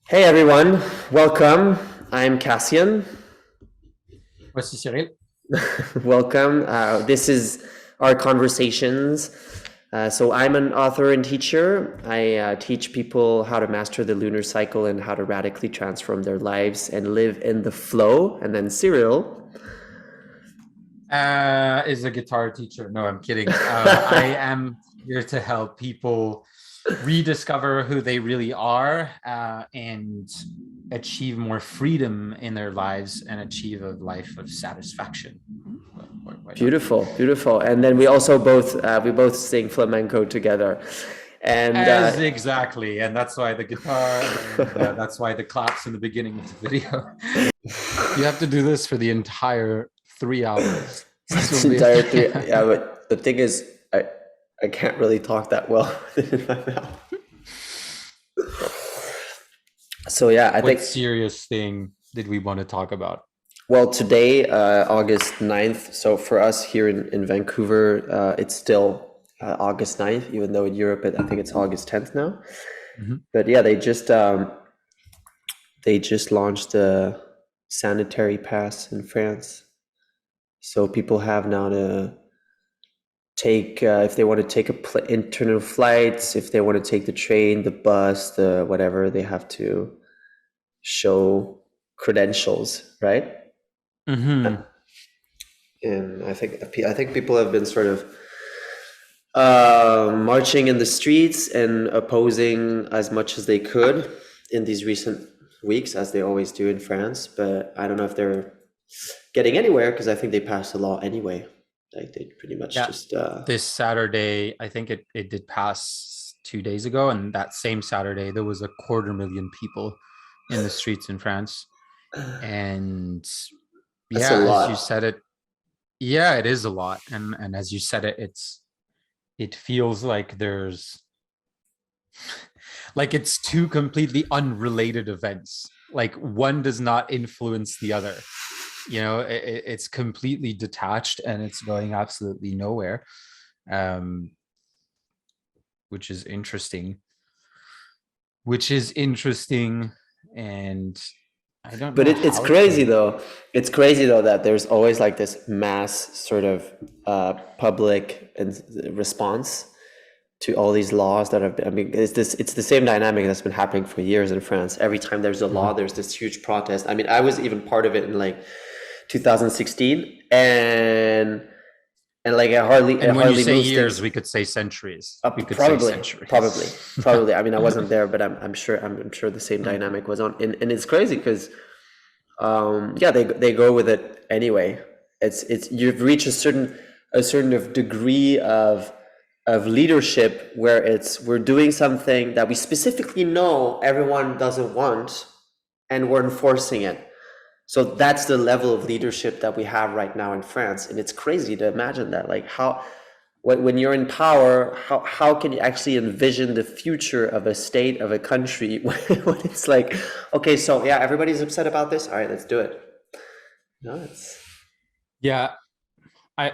Hey everyone, welcome. I'm Cassian. Voici Cyril. Welcome. This is our conversations. So I'm an author and teacher. I teach people how to master the lunar cycle and how to radically transform their lives and live in the flow. And then Cyril. Is a guitar teacher. No, I'm kidding. I am here to help people rediscover who they really are and achieve more freedom in their lives and achieve a life of satisfaction. Why not? Beautiful, beautiful. And then we both sing flamenco together. And As exactly, and that's why the guitar, and that's why the claps in the beginning of the video. You have to do this for the entire 3 hours. This it's will be entire three. Yeah, but the thing is, I can't really talk that well with it in my mouth. So yeah, I What think, serious thing did we want to talk about? well, today, August 9th. So for us here in Vancouver, it's still August 9th, even though in Europe, I think it's August 10th now. Mhm. But yeah, they just launched the sanitary pass in France. So people have now to take, if they want to take internal flights, if they want to take the train, the bus, the whatever, they have to show credentials, right? Mm-hmm. And I think people have been sort of marching in the streets and opposing as much as they could in these recent weeks, as they always do in France. But I don't know if they're getting anywhere because I think they passed a law anyway. Like they pretty much Yeah. just This Saturday, I think it did pass 2 days ago, and that same Saturday there was 250,000 people in the streets in France. And that's a yeah, as you lot. said it, yeah, it is a lot. And as you said it, it feels like there's like it's two completely unrelated events. Like one does not influence the other. It's completely detached and it's going absolutely nowhere, um, which is interesting. And I don't But know it's how crazy to. though. It's crazy though that there's always like this mass sort of public response to all these laws that have been, I mean, it's the same dynamic that's been happening for years in France. Every time there's a law, Mhm. there's this huge protest. I mean, I was even part of it in like 2016, and like it And when you hardly say moves years, things. we could say centuries. We could say Probably, probably, centuries. probably. I mean, I wasn't there, but I'm sure the same dynamic was on, and it's crazy because yeah, they go with it anyway. It's you've reached a certain of degree of leadership where it's we're doing something that we specifically know everyone doesn't want, and we're enforcing it. So that's the level of leadership that we have right now in France, and it's crazy to imagine that. Like how when you're in power, how can you actually envision the future of a state of a country when it's like, okay, so yeah, everybody's upset about this. All right, let's do it. No, it's Yeah, I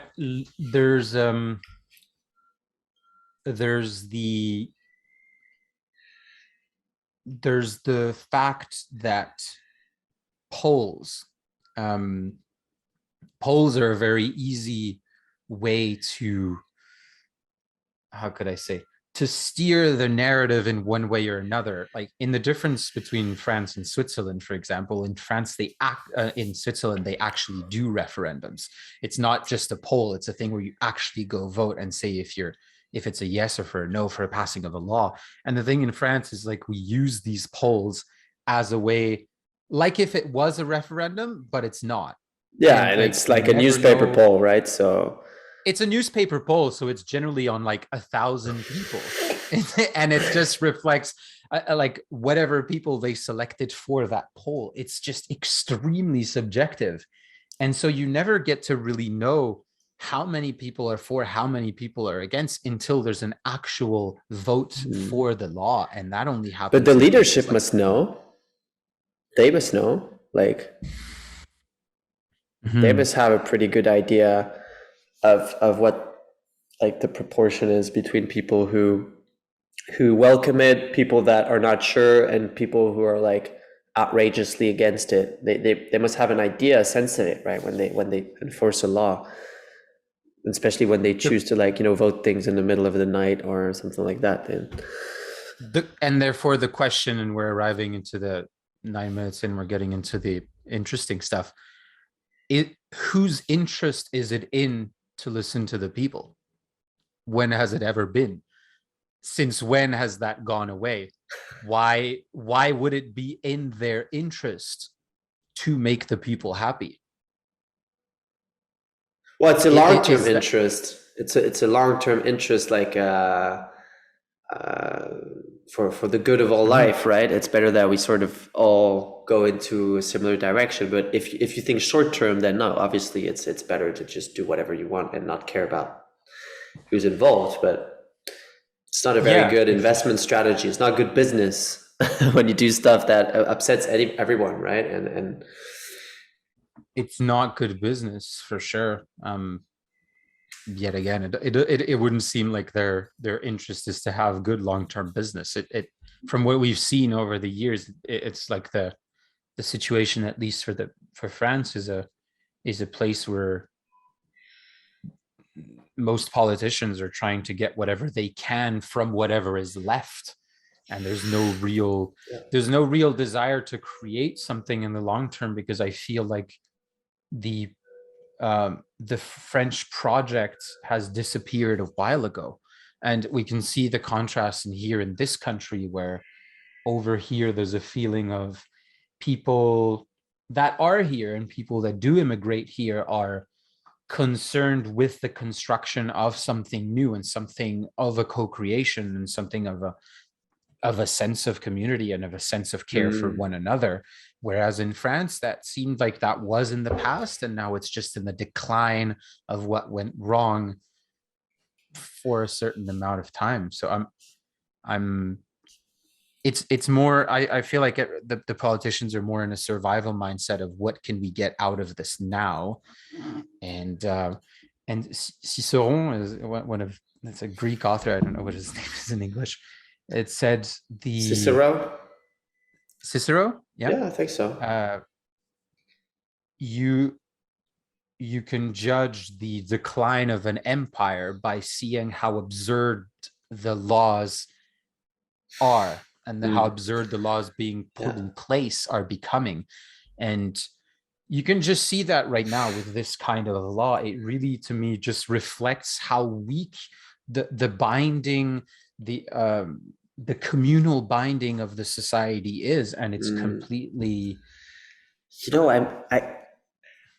there's the fact that polls um polls are a very easy way to, how could I say, to steer the narrative in one way or another. Like in the difference between France and Switzerland, for example, in France they act in Switzerland they actually do referendums. It's not just a poll, it's a thing where you actually go vote and say if it's a yes or for a no for a passing of a law. And the thing in France is like we use these polls as a way, like if it was a referendum, but it's not. yeah, And and like it's you like a never newspaper know. poll, right? So It's a newspaper poll, so it's generally on like 1,000 people, and it just reflects like whatever people they selected for that poll. It's just extremely subjective, and so you never get to really know how many people are for, how many people are against until there's an actual vote for the law, and that only but the happens in places leadership like. must know. They must know. Like they Mhm. must have a pretty good idea of what like the proportion is between people who who welcome it, people that are not sure, and people who are like outrageously against it. They must have an idea, a sense of it, right? When they enforce a law, especially when they The, choose to like, vote things in the middle of the night or something like that. Then and therefore the question, and we're arriving into the 9 minutes in, we're getting into the interesting stuff. Whose interest is it in to listen to the people? When has it ever been? Since when has that gone away? Why would it be in their interest to make the people happy? well, it's a long term Is that interest. It's a long term interest, like uh, for the good of all Mhm. life, right? It's better that we sort of all go into a similar direction. But if you think short term, then no, obviously it's better to just do whatever you want and not care about who's involved. But it's not a very Yeah, good investment strategy. It's not good business when you do stuff that upsets everyone, right? And it's not good business for sure. Yet again, it wouldn't seem like their interest is to have good long-term business. It from what we've seen over the years, it's like the situation, at least for France, is a place where most politicians are trying to get whatever they can from whatever is left, and there's no real desire to create something in the long term, because I feel like the the French project has disappeared a while ago. And we can see the contrast in here in this country, where over here there's a feeling of people that are here and people that do immigrate here are concerned with the construction of something new and something of a co-creation and something of a sense of community and of a sense of care for mm, one another. Whereas in France, that seemed like that was in the past, and now it's just in the decline of what went wrong for a certain amount of time. So I'm it's more, I feel like the politicians are more in a survival mindset of what can we get out of this now. And Ciceron is one of, that's a Greek author, I don't know what his name is in English. It said the Cicero, Cicero, yeah. yeah, I think so. uh, you you can judge the decline of an empire by seeing how absurd the laws are, and how Mm, absurd the laws being put yeah. in place are becoming. And you can just see that right now with this kind of law. It really, to me, just reflects how weak the binding, the communal binding of the society is, and it's Mm. completely.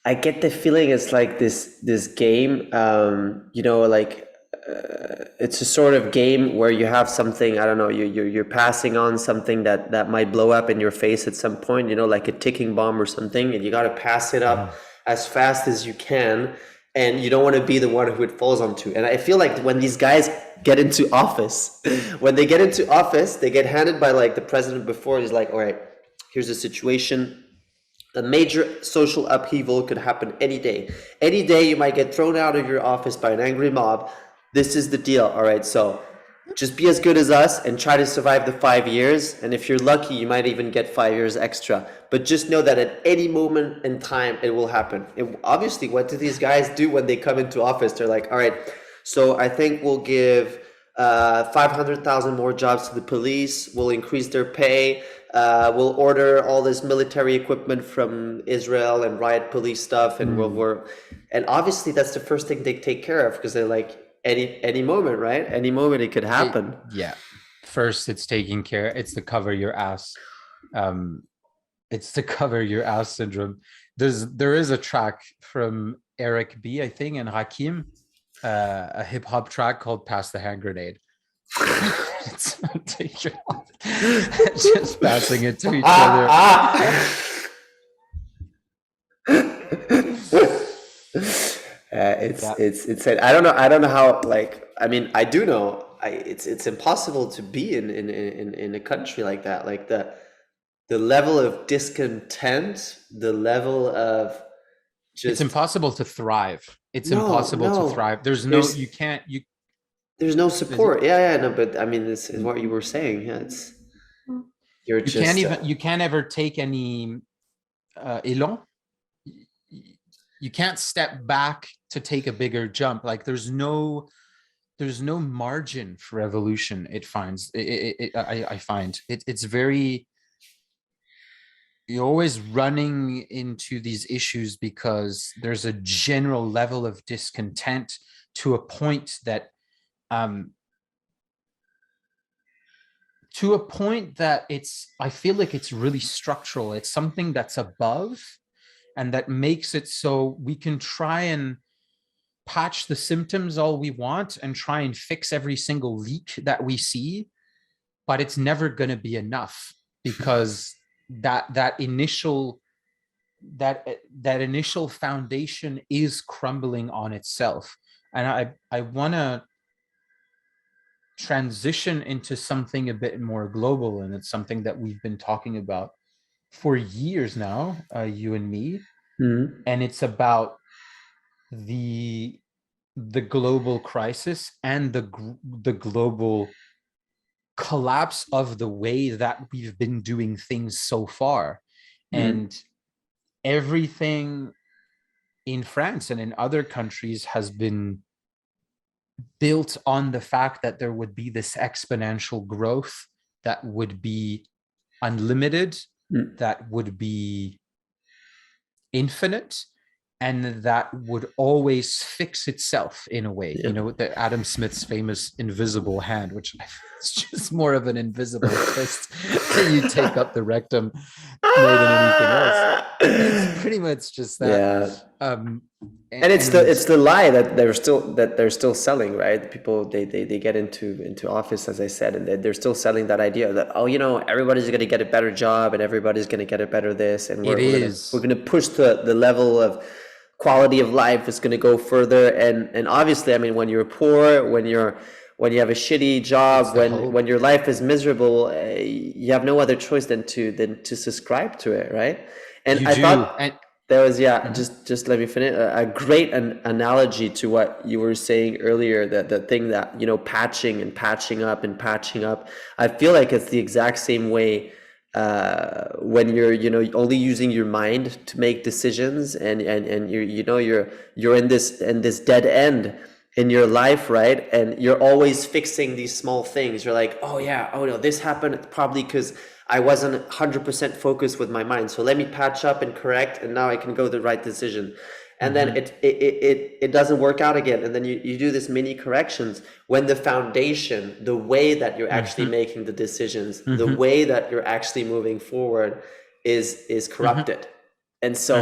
I get the feeling it's like this game, like it's a sort of game where you have something, I don't know, you're passing on something that might blow up in your face at some point, like a ticking bomb or something, and you got to pass it up Mhm. as fast as you can, and you don't want to be the one who it falls onto. And I feel like when these guys get into office, when they get into office, they get handed by like the president before, he's like, all right, here's the situation. A major social upheaval could happen any day. Any day you might get thrown out of your office by an angry mob. This is the deal. All right. So just be as good as us and try to survive the 5 years. And if you're lucky, you might even get 5 years extra. But just know that at any moment in time, it will happen. And obviously, what do these guys do when they come into office? They're like, all right, so I think we'll give 500,000 more jobs to the police. We'll increase their pay. We'll order all this military equipment from Israel and riot police stuff and World Mm. War. And obviously, that's the first thing they take care of because they're like, any moment, right? Any moment it could happen. Yeah. First, it's taking care. It's the cover your ass. Um, it's the cover your ass syndrome. There is a track from Eric B, I think, and Hakim, a hip hop track called "Pass the Hand Grenade." It's just passing it to each other. It's Yeah, it's it's I don't know how, like, I mean, I do know, it's impossible to be in a country like that, like the level of discontent, the level of it's just impossible to thrive. It's no, impossible to no, thrive. There's no, there's you can't, you. there's no Is it? support. No, but I mean, this is what you were saying. Yeah, it's you're You can't just even, you can't ever take any élan. You can't step back to take a bigger jump. Like there's no margin for evolution. It finds I find it's very, you're always running into these issues because there's a general level of discontent to a point that um it's, I feel like it's really structural. It's something that's above, and that makes it so we can try and patch the symptoms all we want and try and fix every single leak that we see, but it's never going to be enough because that initial that initial foundation is crumbling on itself. And I want to transition into something a bit more global, and it's something that we've been talking about for years now, you and me, Mhm. and it's about the global crisis and the global collapse of the way that we've been doing things so far. Mhm. And everything in France and in other countries has been built on the fact that there would be this exponential growth that would be unlimited, Mhm. that would be infinite, and that would always fix itself in a way. Yeah. You know, the Adam Smith's famous invisible hand, which is just more of an invisible fist that you take up the rectum more than anything else. It's pretty much just that. Yeah. Um, And and it's the lie that they're still selling, right? People they get into office, as I said, and they're still selling that idea that, oh, everybody's gonna get a better job and everybody's gonna get a better this, and it we're is. gonna push the level of quality of life is gonna go further. And obviously, I mean, when you're poor, when you have a shitty It's job, the when hope. your life is miserable, you have no other choice than to subscribe to it, right? And You I do. thought And there was, mhm. just let me finish. A great analogy to what you were saying earlier, that the thing that, patching and patching up and patching up. I feel like it's the exact same way when you're, only using your mind to make decisions, and you're in this dead end in your life, right? And you're always fixing these small things. You're like, oh yeah, oh no, this happened probably because I wasn't 100% focused with my mind. So let me patch up and correct, and now I can go the right decision. And then Mhm. it doesn't work out again. And then you do this mini corrections when the foundation, the way that you're actually Mhm. making the decisions, the Mhm. way that you're actually moving forward is Mhm. corrupted. And Mhm. so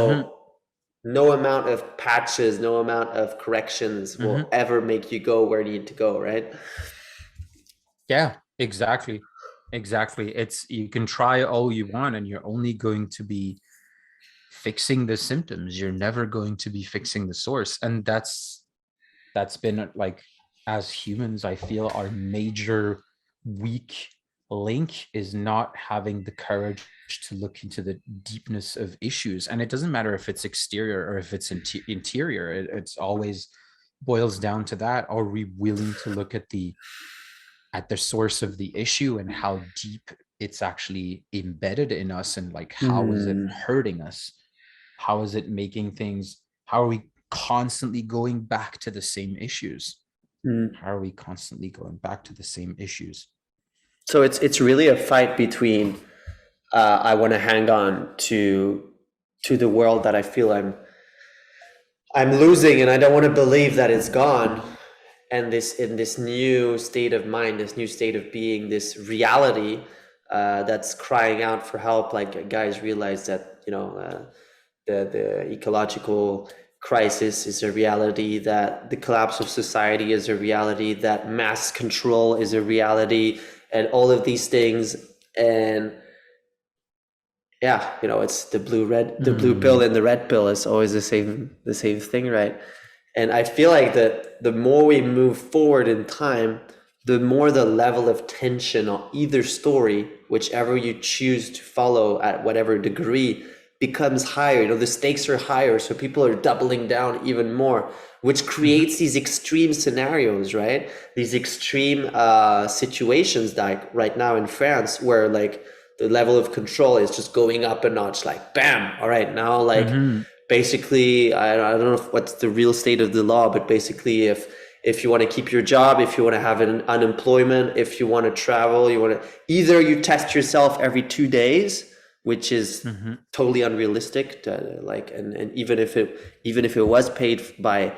no amount of patches, no amount of corrections will Mhm. ever make you go where you need to go, right? Yeah, exactly. Exactly. It's, you can try all you want and you're only going to be fixing the symptoms. You're never going to be fixing the source. And that's been like, as humans, I feel our major weak link is not having the courage to look into the deepness of issues. And it doesn't matter if it's exterior or if it's interior. It's always boils down to that. Are we willing to look at the source of the issue and how deep it's actually embedded in us, and like how is it Mm, hurting us? How is it making things, how are we constantly going back to the same issues? mm. How are we constantly going back to the same issues? So it's really a fight between I want to hang on to the world that I feel I'm losing, and I don't want to believe that it's gone. And this in this new state of mind, this new state of being, this reality that's crying out for help. Like guys realize that the ecological crisis is a reality, that the collapse of society is a reality, that mass control is a reality, and all of these things. And yeah, it's the blue pill Mm, and the red pill is always the same thing, right? And I feel like that the more we move forward in time, the more the level of tension on either story, whichever you choose to follow at whatever degree, becomes higher. You know, the stakes are higher, so people are doubling down even more, which creates these extreme scenarios, right? These extreme situations, like right now in France, where like the level of control is just going up a notch. Like, bam! All right, now like Hmm. basically, I don't know what's the real state of the law, but basically, if you want to keep your job, if you want to have an unemployment, if you want to travel, you want to either you test yourself every 2 days, which is Hmm. totally unrealistic to, like, and even if it was paid by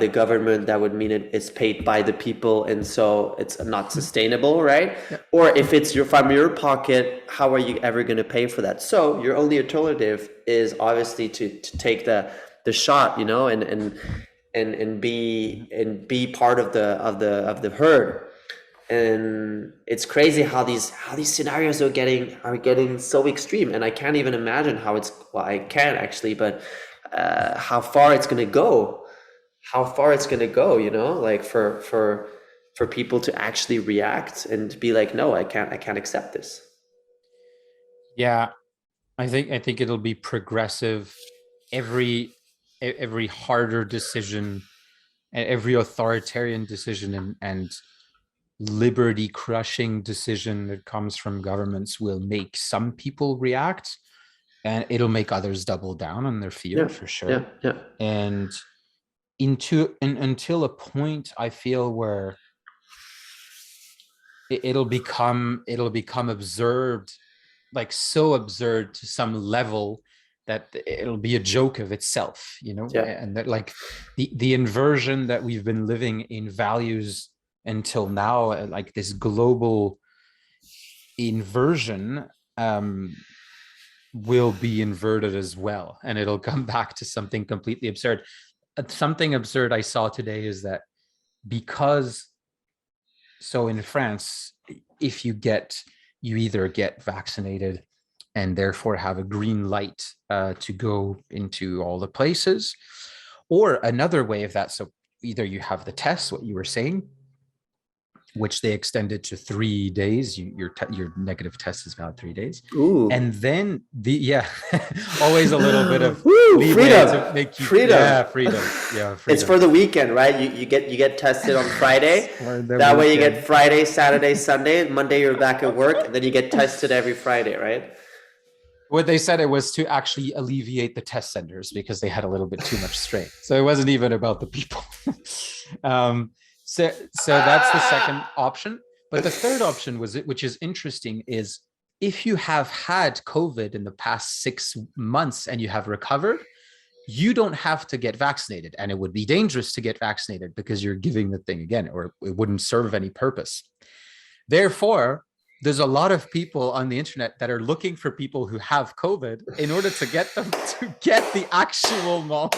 the government, that would mean it's paid by the people, and so it's not sustainable, right? Yeah. Or if it's from your pocket, how are you ever going to pay for that? So your only alternative is obviously to take the shot, you know, and be part of the herd. And it's crazy how these scenarios are getting so extreme, and I can't even imagine how it's, well, I can actually, but how far it's going to go, you know, like for people to actually react and be like, no, I can't accept this. Yeah, I think it'll be progressive. Every harder decision, every authoritarian decision, and liberty crushing decision that comes from governments will make some people react, and it'll make others double down on their fear Yeah, for yeah, sure. yeah, And until a point, I feel, where it'll become absurd, like so absurd to some level that it'll be a joke of itself, yeah. and that, like, the inversion that we've been living in values until now, like this global inversion, um will be inverted as well, and it'll come back to something completely absurd. Something absurd I saw today is that, because, so in France, if you either get vaccinated and therefore have a green light to go into all the places, or another way of that. So either you have the test, what you were saying, which they extended to 3 days. Your negative test is valid 3 days, Ooh. and then always a little bit of Woo, leeway freedom, to make you, freedom. yeah, freedom, yeah, It's freedom. for the weekend, right? You get tested on Friday. For the That way you get weekend. Friday, Saturday, Sunday. Monday you're back at work, and then you get tested every Friday, right? What they said, it was to actually alleviate the test centers because they had a little bit too much strain. So it wasn't even about the people. um, so that's the second option. But the third option which is interesting, is if you have had COVID in the past 6 months and you have recovered, you don't have to get vaccinated. And it would be dangerous to get vaccinated because you're giving the thing again, or it wouldn't serve any purpose. Therefore, there's a lot of people on the internet that are looking for people who have COVID in order to get them to get the actual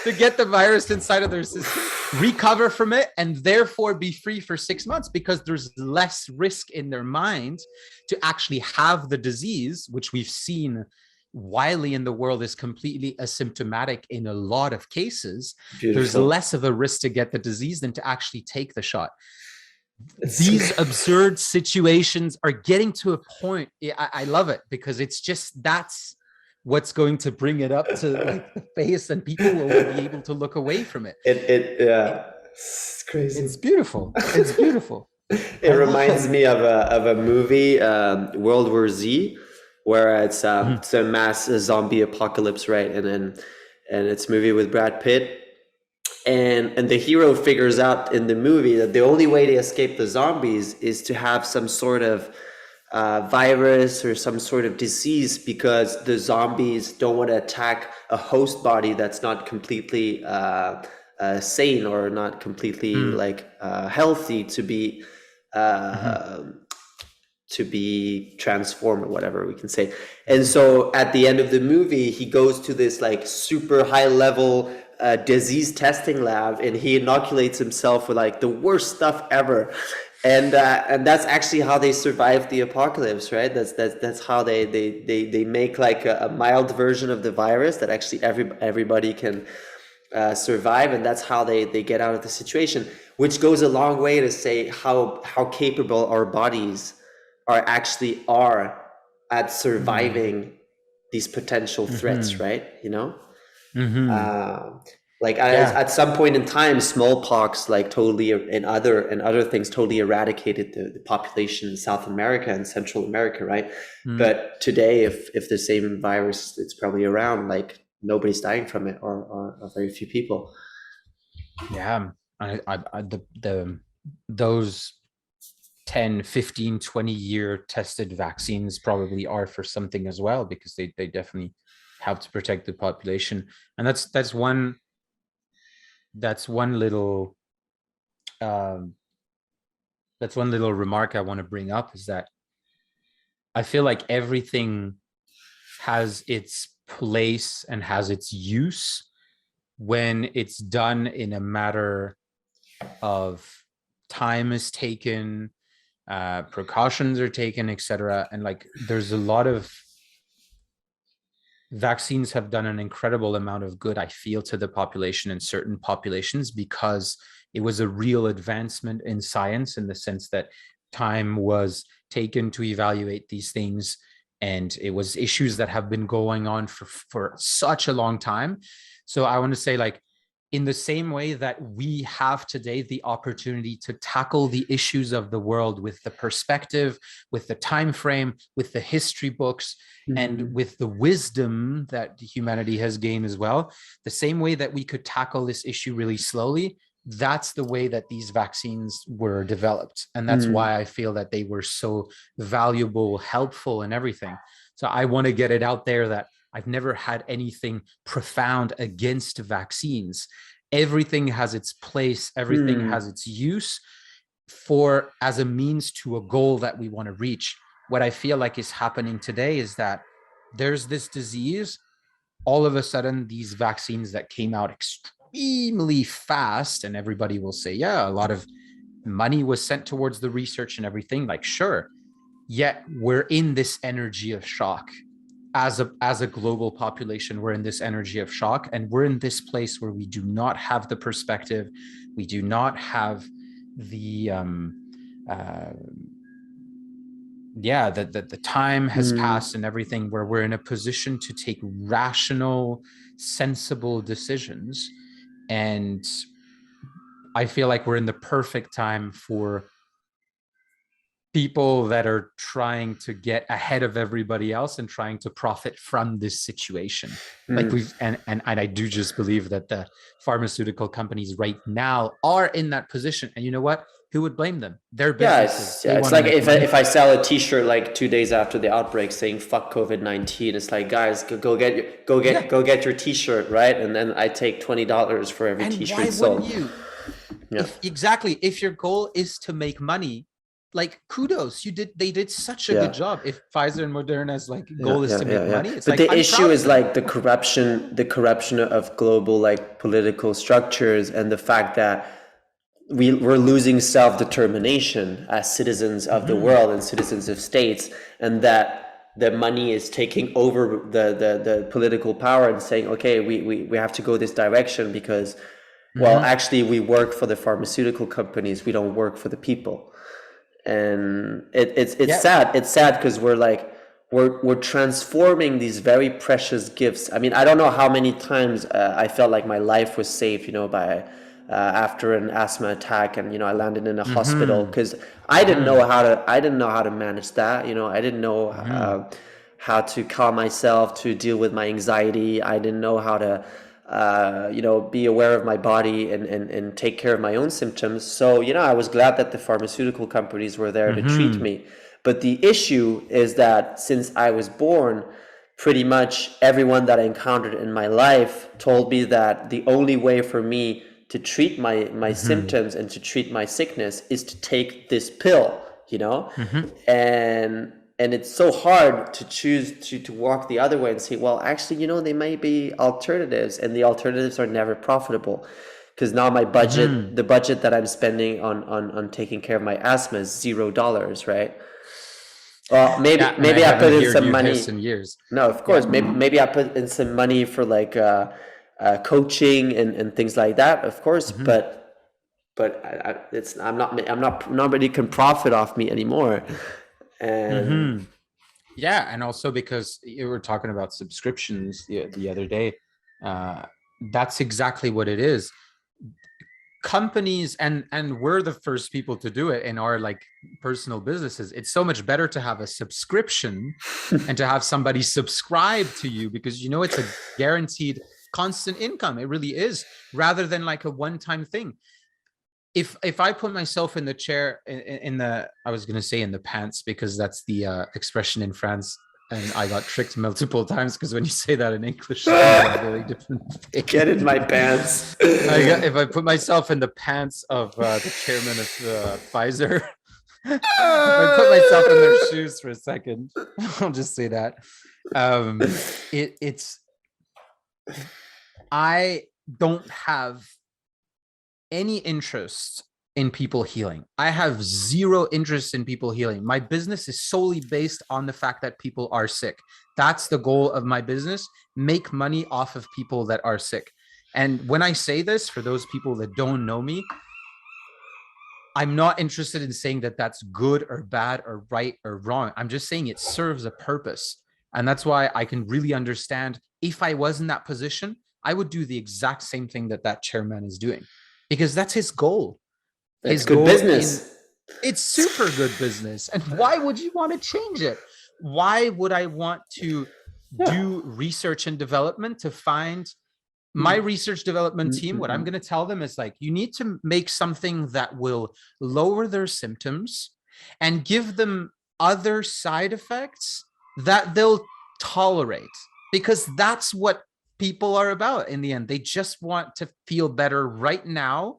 to get the virus inside of their system, recover from it, and therefore be free for 6 months, because there's less risk in their mind to actually have the disease, which we've seen widely in the world is completely asymptomatic in a lot of cases. There's Beautiful. less of a risk to get the disease than to actually take the shot. It's These absurd situations are getting to a point. I love it, because it's just, that's what's going to bring it up to, like, the face, and people will be able to look away from it. yeah, it's crazy. It's beautiful. It's beautiful. It I love reminds it. me of a movie, World War Z, where Mhm. it's a mass zombie apocalypse, right? And it's a movie with Brad Pitt, and the hero figures out in the movie that the only way to escape the zombies is to have some sort of virus or some sort of disease, because the zombies don't want to attack a host body that's not completely sane, or not completely Mm. like healthy Mhm. uh, to be transformed, or whatever we can say. And so at the end of the movie, he goes to this like super high level disease testing lab, and he inoculates himself with like the worst stuff ever. And that's actually how they survive the apocalypse, right? That's how they make like a mild version of the virus that actually everybody can survive, and that's how they get out of the situation. Which goes a long way to say how capable our bodies are at Mm. surviving these potential threats, Mm-hmm. right? Mm-hmm. Uh, like Yeah. at some point in time, smallpox, like totally, and other things totally eradicated the population in South America and Central America, right? Mm. But today, if the same virus, it's probably around, like nobody's dying from it, or very few people. Yeah. The those 10, 15, 20-year tested vaccines probably are for something as well, because they definitely help to protect the population. And that's one little um that's one little remark I want to bring up, is that I feel like everything has its place and has its use when it's done in a matter of time is taken, precautions are taken, etc. And like, there's a lot of vaccines have done an incredible amount of good, I feel, to the population in certain populations, because it was a real advancement in science, in the sense that time was taken to evaluate these things, and it was issues that have been going on for such a long time. So I want to say, like, in the same way that we have today the opportunity to tackle the issues of the world with the perspective, with the time frame, with the history books, and Mm-hmm. with the wisdom that humanity has gained as well, the same way that we could tackle this issue really slowly, that's the way that these vaccines were developed. And that's Mm. why I feel that they were so valuable, helpful, and everything. So I want to get it out there that I've never had anything profound against vaccines. Everything has its place, everything Mm. has its use, for as a means to a goal that we want to reach. What I feel like is happening today is that there's this disease. All of a sudden, these vaccines that came out extremely fast, and everybody will say, yeah, a lot of money was sent towards the research and everything. Like, sure. Yet we're in this energy of shock. As a global population, we're in this energy of shock, and we're in this place where we do not have the perspective, we do not have the uh, yeah, the time has Mm. passed and everything, where we're in a position to take rational, sensible decisions. And I feel like we're in the perfect time for people that are trying to get ahead of everybody else and trying to profit from this situation. Like, Mm. and I do just believe that the pharmaceutical companies right now are in that position. And you know what? Who would blame them? Their Yeah, businesses, they it's want to like make if money. I sell a T-shirt like 2 days after the outbreak saying "fuck COVID-19," it's like, guys, Yeah. go get your T-shirt, right? And then I take $20 for every And why T-shirt wouldn't sold. you? Yeah, If exactly, if your goal is to make money, like, kudos, they did such a good yeah, job. If Pfizer and Moderna's like yeah, goal is yeah, to yeah, make yeah. money, it's But like, the I'm issue proud of is them. like the corruption of global like political structures, and the fact that we're losing self-determination as citizens of the Mm-hmm. world and citizens of states, and that the money is taking over the political power and saying, okay, we have to go this direction because, well, Mm-hmm. actually we work for the pharmaceutical companies, we don't work for the people. And it's Yeah. sad. It's sad because we're like we're transforming these very precious gifts. I mean, I don't know how many times I felt like my life was saved, by after an asthma attack, and I landed in a hospital Mm-hmm. because Mm-hmm. I didn't know how to manage that. I didn't know Mm-hmm. how to calm myself, to deal with my anxiety. I didn't know how to be aware of my body, and take care of my own symptoms. So, I was glad that the pharmaceutical companies were there to treat Mm-hmm. me. But the issue is that since I was born, pretty much everyone that I encountered in my life told me that the only way for me to treat my Mm-hmm. symptoms and to treat my sickness is to take this pill, Mm-hmm. and it's so hard to choose to walk the other way and say, well, actually, they might be alternatives, and the alternatives are never profitable, because now Mm-hmm. the budget that I'm spending on taking care of my asthma is $0, right? Well, Yeah, and I maybe I put haven't in heard some you hiss money. in years. No, of Yeah. course, maybe I put in some money for like coaching and things like that, of course, Mm-hmm. but it's I'm not nobody can profit off me anymore, and Mm-hmm. Yeah, and also because you were talking about subscriptions the other day, uh, that's exactly what it is. Companies, and we're the first people to do it in our like personal businesses. It's so much better to have a subscription and to have somebody subscribe to you, because you know it's a guaranteed constant income. It really is, rather than like a one-time thing. If I put myself in the chair, in the, I was gonna say in the pants, because that's the expression in France, and I got tricked multiple times because when you say that in English, it means a very different thing. Get in my pants. If I put myself in the pants of the chairman of Pfizer, if I put myself in their shoes for a second, I'll just say that. It's I don't have any interest in people healing. I have zero interest in people healing. My business is solely based on the fact that people are sick. That's the goal of my business: make money off of people that are sick. And when I say this, for those people that don't know me, I'm not interested in saying that that's good or bad or right or wrong. I'm just saying it serves a purpose. And that's why I can really understand, if I was in that position, I would do the exact same thing that that chairman is doing, because that's his goal. That's His good goal in business. it's super good business. And why would you want to change it? Why would I want to Yeah. do research and development to find my research development team? What I'm going to tell them is like, you need to make something that will lower their symptoms and give them other side effects that they'll tolerate, because that's what people are about in the end. They just want to feel better right now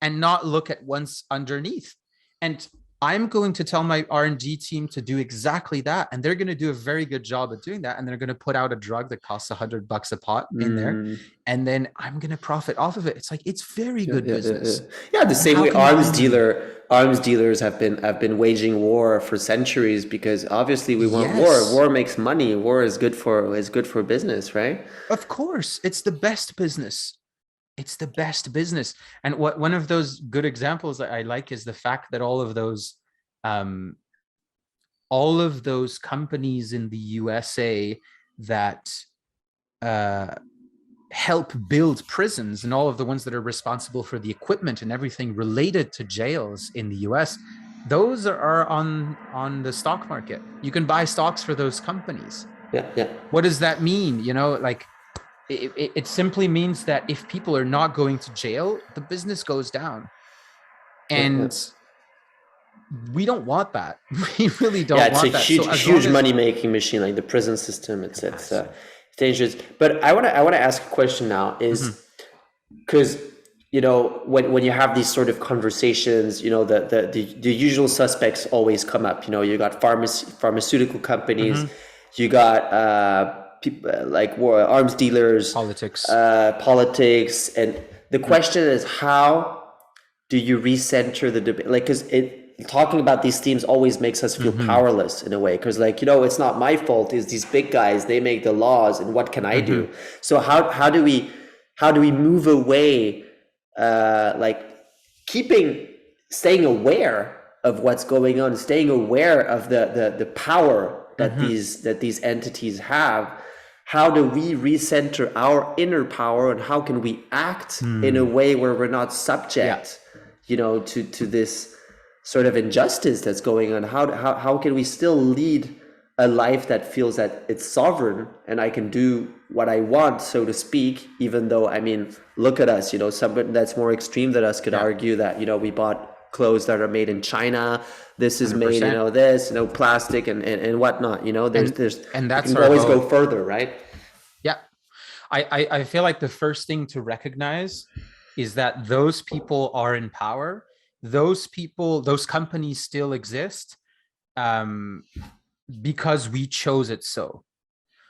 and not look at what's underneath. And I'm going to tell my R&D team to do exactly that, and they're going to do a very good job at doing that. And they're going to put out a drug that costs $100 a pot in there, and then I'm going to profit off of it. It's like, it's very good business. Yeah, the And same how way can you blame them? arms dealers have been waging war for centuries, because obviously we want war. Yes, War makes money. War is good for business, right? of course, it's the best business. It's the best business. And what one of those good examples that I like is the fact that um, all of those companies in the USA that uh, help build prisons, and all of the ones that are responsible for the equipment and everything related to jails in the US, those are on the stock market. You can buy stocks for those companies. Yeah, yeah, What does that mean? You know, like it simply means that if people are not going to jail, the business goes down. yeah, yeah. And we don't want that. We really Yeah, don't it's a want that. So as long huge as money making machine, like the prison system. It's massive. dangerous. But I want to ask a question now, Mhm. is because when you have these sort of conversations, the usual suspects always come up. You got pharmaceutical companies, Mhm. you got like arms dealers, Politics. politics, and the Mm. question is, how do you recenter the debate? Like, because it talking about these themes always makes us feel Mhm. powerless in a way, because like, it's not my fault, it's these big guys, they make the laws, and what can I do? Mhm. So how do we move away, like keeping staying aware of what's going on, staying aware of the power that Mhm. these entities have? How do we recenter our inner power, and how can we act in a Hmm. way where we're not Yeah. subject, to this sort of injustice that's going on? How can we still lead a life that feels that it's sovereign and I can do what I want, so to speak, even though, I mean, look at us, someone that's more extreme than us could Yeah. argue that, we bought clothes that are made in China. This is made, 100%. plastic and whatnot, And there's, and we that's can our always go goal. further, right? Yeah. I feel like the first thing to recognize is that those people are in power. Those people, those companies still exist, um, because we chose it so.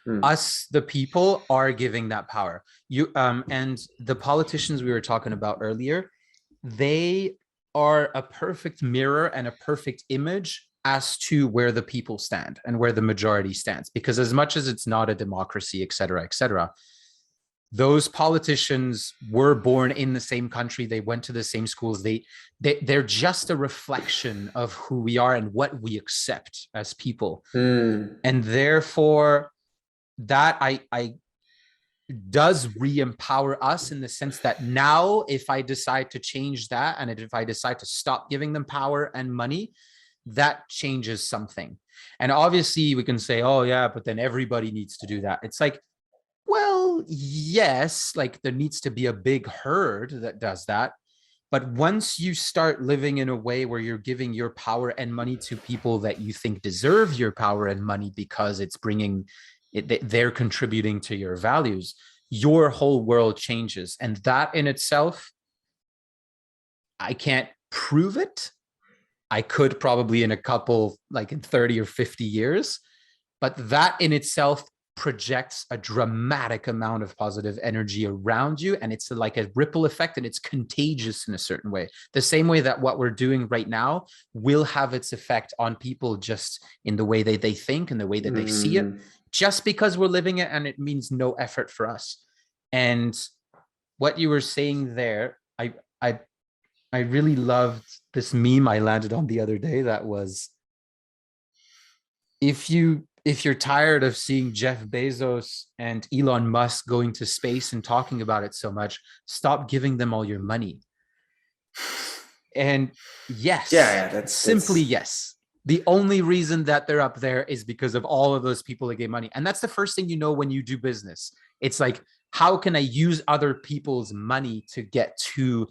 Hmm. Us, the people, are giving that power. And the politicians we were talking about earlier, they are a perfect mirror and a perfect image as to where the people stand and where the majority stands. Because as much as it's not a democracy, et cetera, those politicians were born in the same country. They went to the same schools. They're just a reflection of who we are and what we accept as people. And therefore that I does re-empower us in the sense that now if I decide to change that, and if I decide to stop giving them power and money, that changes something. And obviously we can say, oh yeah, but then everybody needs to do that. It's like, well, yes, like there needs to be a big herd that does that. But once you start living in a way where you're giving your power and money to people that you think deserve your power and money because it's bringing it, they're contributing to your values, your whole world changes. And that in itself, I can't prove it. I could probably in a couple, like in 30 or 50 years, but that in itself projects a dramatic amount of positive energy around you. And it's like a ripple effect, and it's contagious in a certain way. The same way that what we're doing right now will have its effect on people just in the way they think and the way that they see it, just because we're living it, and it means no effort for us. And what you were saying there, I really loved this meme I landed on the other day that was, if you're tired of seeing Jeff Bezos and Elon Musk going to space and talking about it so much, stop giving them all your money. And yes, that's simply yes. The only reason that they're up there is because of all of those people that gave money. And that's the first thing you know when you do business. It's like, how can I use other people's money to get to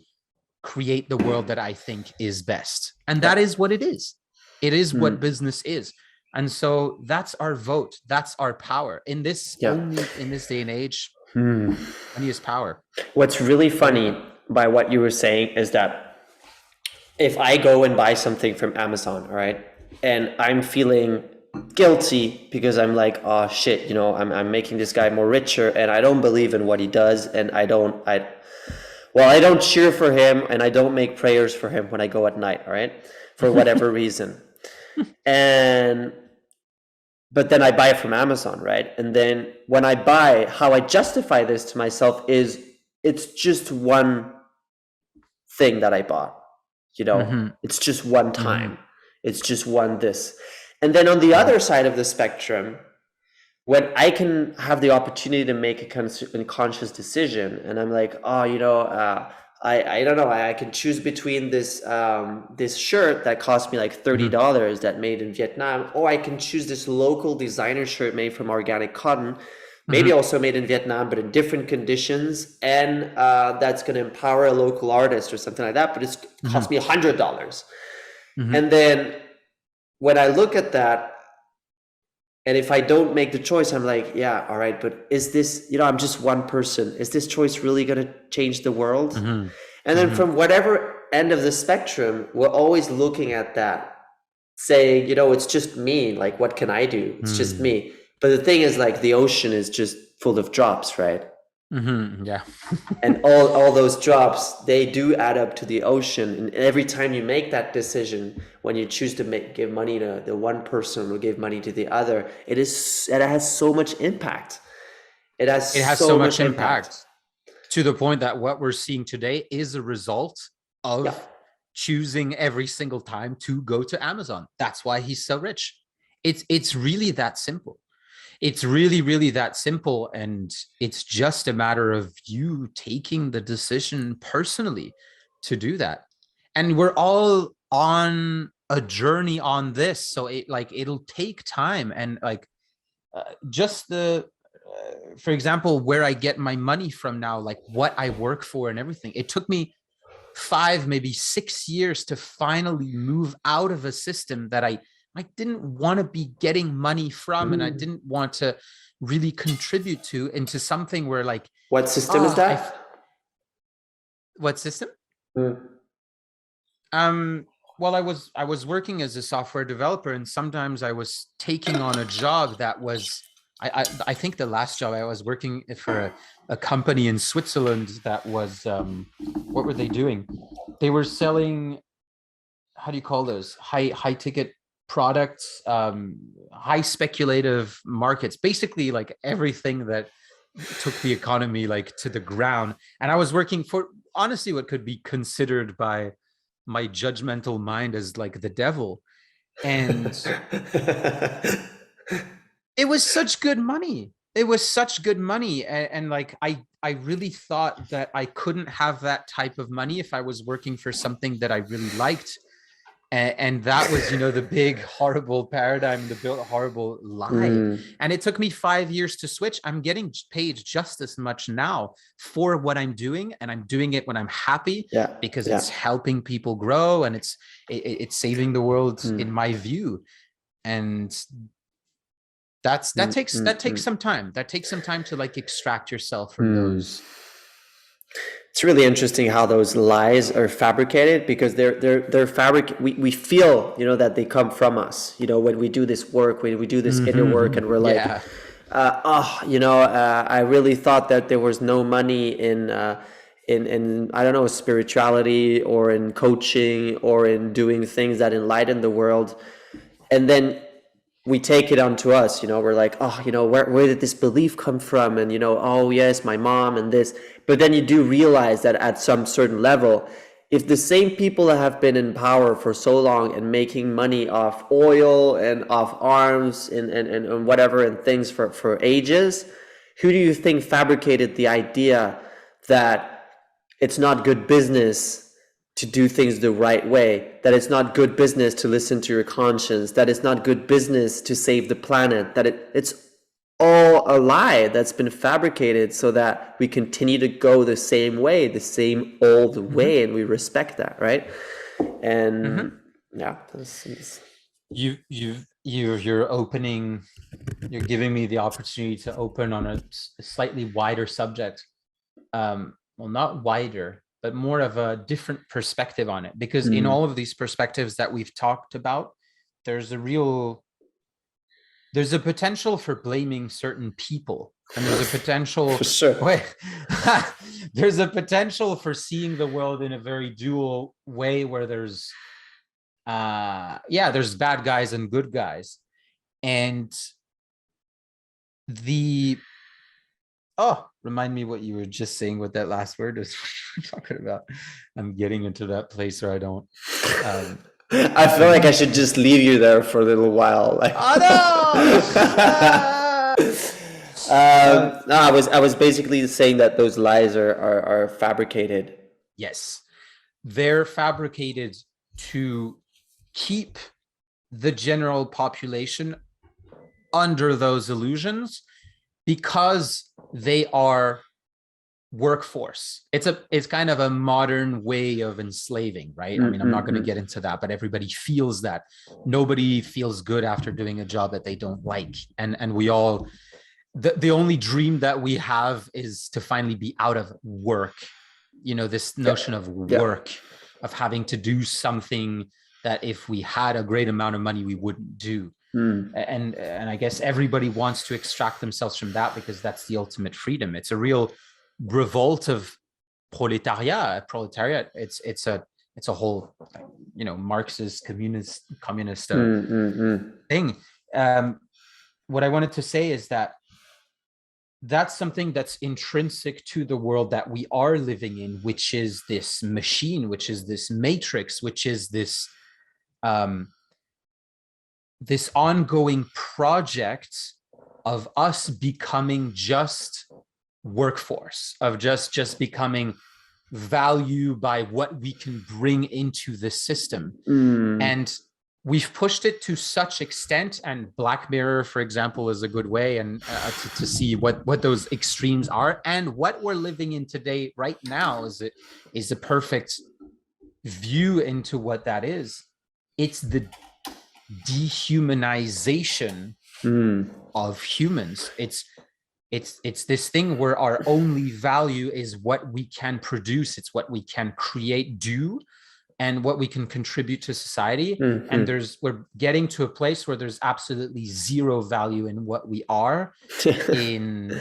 create the world that I think is best? And that is what it is. It is what business is. And so that's our vote. That's our power in this only in this day and age. Money is power. What's really funny by what you were saying is that if I go and buy something from Amazon, all right, and I'm feeling guilty because I'm like, oh shit, you know, I'm making this guy more richer, and I don't believe in what he does, and I don't cheer for him, and I don't make prayers for him when I go at night, all right, for whatever reason. But then I buy it from Amazon, right? And then when I buy, how I justify this to myself is it's just one thing that I bought, you know, it's just one time, it's just one this. And then on the other side of the spectrum, when I can have the opportunity to make a conscious decision, and I'm like, oh, you know, I don't know, I can choose between this this shirt that cost me like $30 that made in Vietnam, or I can choose this local designer shirt made from organic cotton, maybe also made in Vietnam, but in different conditions, and that's going to empower a local artist or something like that, but it's cost me $100. And then when I look at that, and if I don't make the choice, I'm like, yeah, all right, but is this, you know, I'm just one person. Is this choice really going to change the world? And then from whatever end of the spectrum, we're always looking at that, saying, you know, it's just me. Like, what can I do? It's just me. But the thing is, like, the ocean is just full of drops, right? Yeah. And all those drops, they do add up to the ocean. And every time you make that decision, when you choose to give money to the one person or give money to the other, it has so much impact. It has so much impact to the point that what we're seeing today is a result of choosing every single time to go to Amazon. That's why he's so rich. It's really that simple. It's really, really that simple. And it's just a matter of you taking the decision personally to do that. And we're all on a journey on this. So it'll take time. And for example, where I get my money from now, like what I work for and everything, it took me 5, maybe 6 years to finally move out of a system that I didn't want to be getting money from, and I didn't want to really contribute to, into something where like, what system is that? What system? Well, I was working as a software developer, and sometimes I was taking on a job that was, I think the last job I was working for a company in Switzerland that was, what were they doing? They were selling, how do you call those? High ticket products, high speculative markets, basically like everything that took the economy like to the ground. And I was working for honestly what could be considered by my judgmental mind as like the devil. And it was such good money. It was such good money. And like I really thought that I couldn't have that type of money if I was working for something that I really liked. And that was, you know, the big horrible paradigm, the built horrible lie. And it took me 5 years to switch. I'm getting paid just as much now for what I'm doing, and I'm doing it when I'm happy, Yeah, because yeah. it's helping people grow, and it's saving the world in my view. And that takes some time. That takes some time to like extract yourself from those. It's really interesting how those lies are fabricated, because we feel, you know, that they come from us, you know, when we do this work, when we do this inner work, and we're like, Yeah. you know, I really thought that there was no money in I don't know, spirituality, or in coaching, or in doing things that enlighten the world. And then we take it onto us, you know, we're like, oh, you know, where did this belief come from? And, you know, oh yes, my mom and this. But then you do realize that at some certain level, if the same people that have been in power for so long and making money off oil and off arms and whatever and things for ages, who do you think fabricated the idea that it's not good business to do things the right way, that it's not good business to listen to your conscience, that it's not good business to save the planet, that it's all a lie that's been fabricated so that we continue to go the same way, the same old way, and we respect that, right? And yeah, you're giving me the opportunity to open on a slightly wider subject. Well, not wider, but more of a different perspective on it, because in all of these perspectives that we've talked about, there's a potential for blaming certain people, and there's a potential for sure. There's a potential for seeing the world in a very dual way, where there's there's bad guys and good guys. And remind me what you were just saying, what that last word is talking about. I'm getting into that place where I don't. I feel like I should just leave you there for a little while. Like, oh no! No, I was basically saying that those lies are fabricated. Yes, they're fabricated to keep the general population under those illusions, because they are workforce. It's kind of a modern way of enslaving, right? I mean, I'm not going to get into that, but everybody feels that. Nobody feels good after doing a job that they don't like. And we all, the only dream that we have is to finally be out of work. You know, this notion of work, of having to do something that if we had a great amount of money, we wouldn't do. And I guess everybody wants to extract themselves from that, because that's the ultimate freedom. It's a real revolt of proletariat. It's a whole, you know, Marxist communist thing. What I wanted to say is that that's something that's intrinsic to the world that we are living in, which is this machine, which is this matrix, which is this this ongoing project of us becoming just workforce, of just becoming value by what we can bring into the system. And we've pushed it to such extent, and Black Mirror, for example, is a good way and to see what those extremes are. And what we're living in today right now is a perfect view into what that is. It's the dehumanization of humans. It's this thing where our only value is what we can produce. It's what we can create, do, and what we can contribute to society. And we're getting to a place where there's absolutely zero value in what we are, and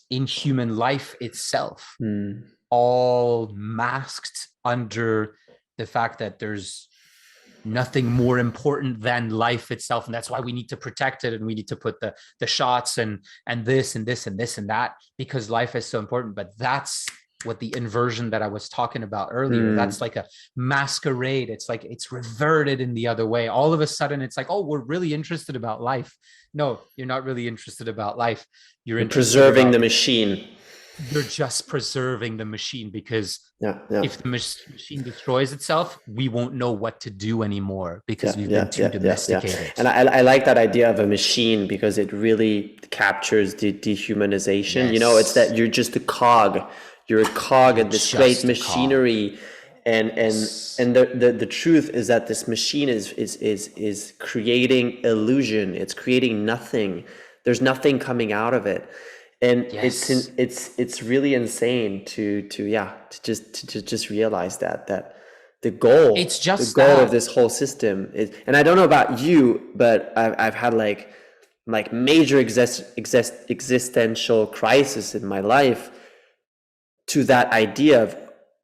in human life itself, all masked under the fact that there's nothing more important than life itself, and that's why we need to protect it, and we need to put the shots and this and this and this and that, because life is so important. But that's what the inversion that I was talking about earlier, that's Mm. like a masquerade. It's like it's reverted in the other way. All of a sudden it's like, oh, we're really interested about life. No, you're not really interested about life. You're You're interested preserving the about, machine. you're just preserving the machine, because Yeah, yeah. if the machine destroys itself, we won't know what to do anymore because Yeah, we've yeah, been too yeah, yeah, yeah. domesticated. And I like that idea of a machine because it really captures the dehumanization. You know, it's that Yes. you're just a cog. You're a cog You're in this great just a cog. machinery. Yes. And the truth is that this machine is creating illusion. It's creating nothing. There's nothing coming out of it. And Yes. it's really insane to just realize that the goal It's just the goal of that. this whole system is, and I don't know about you, but I've had like major existential crisis in my life to that idea of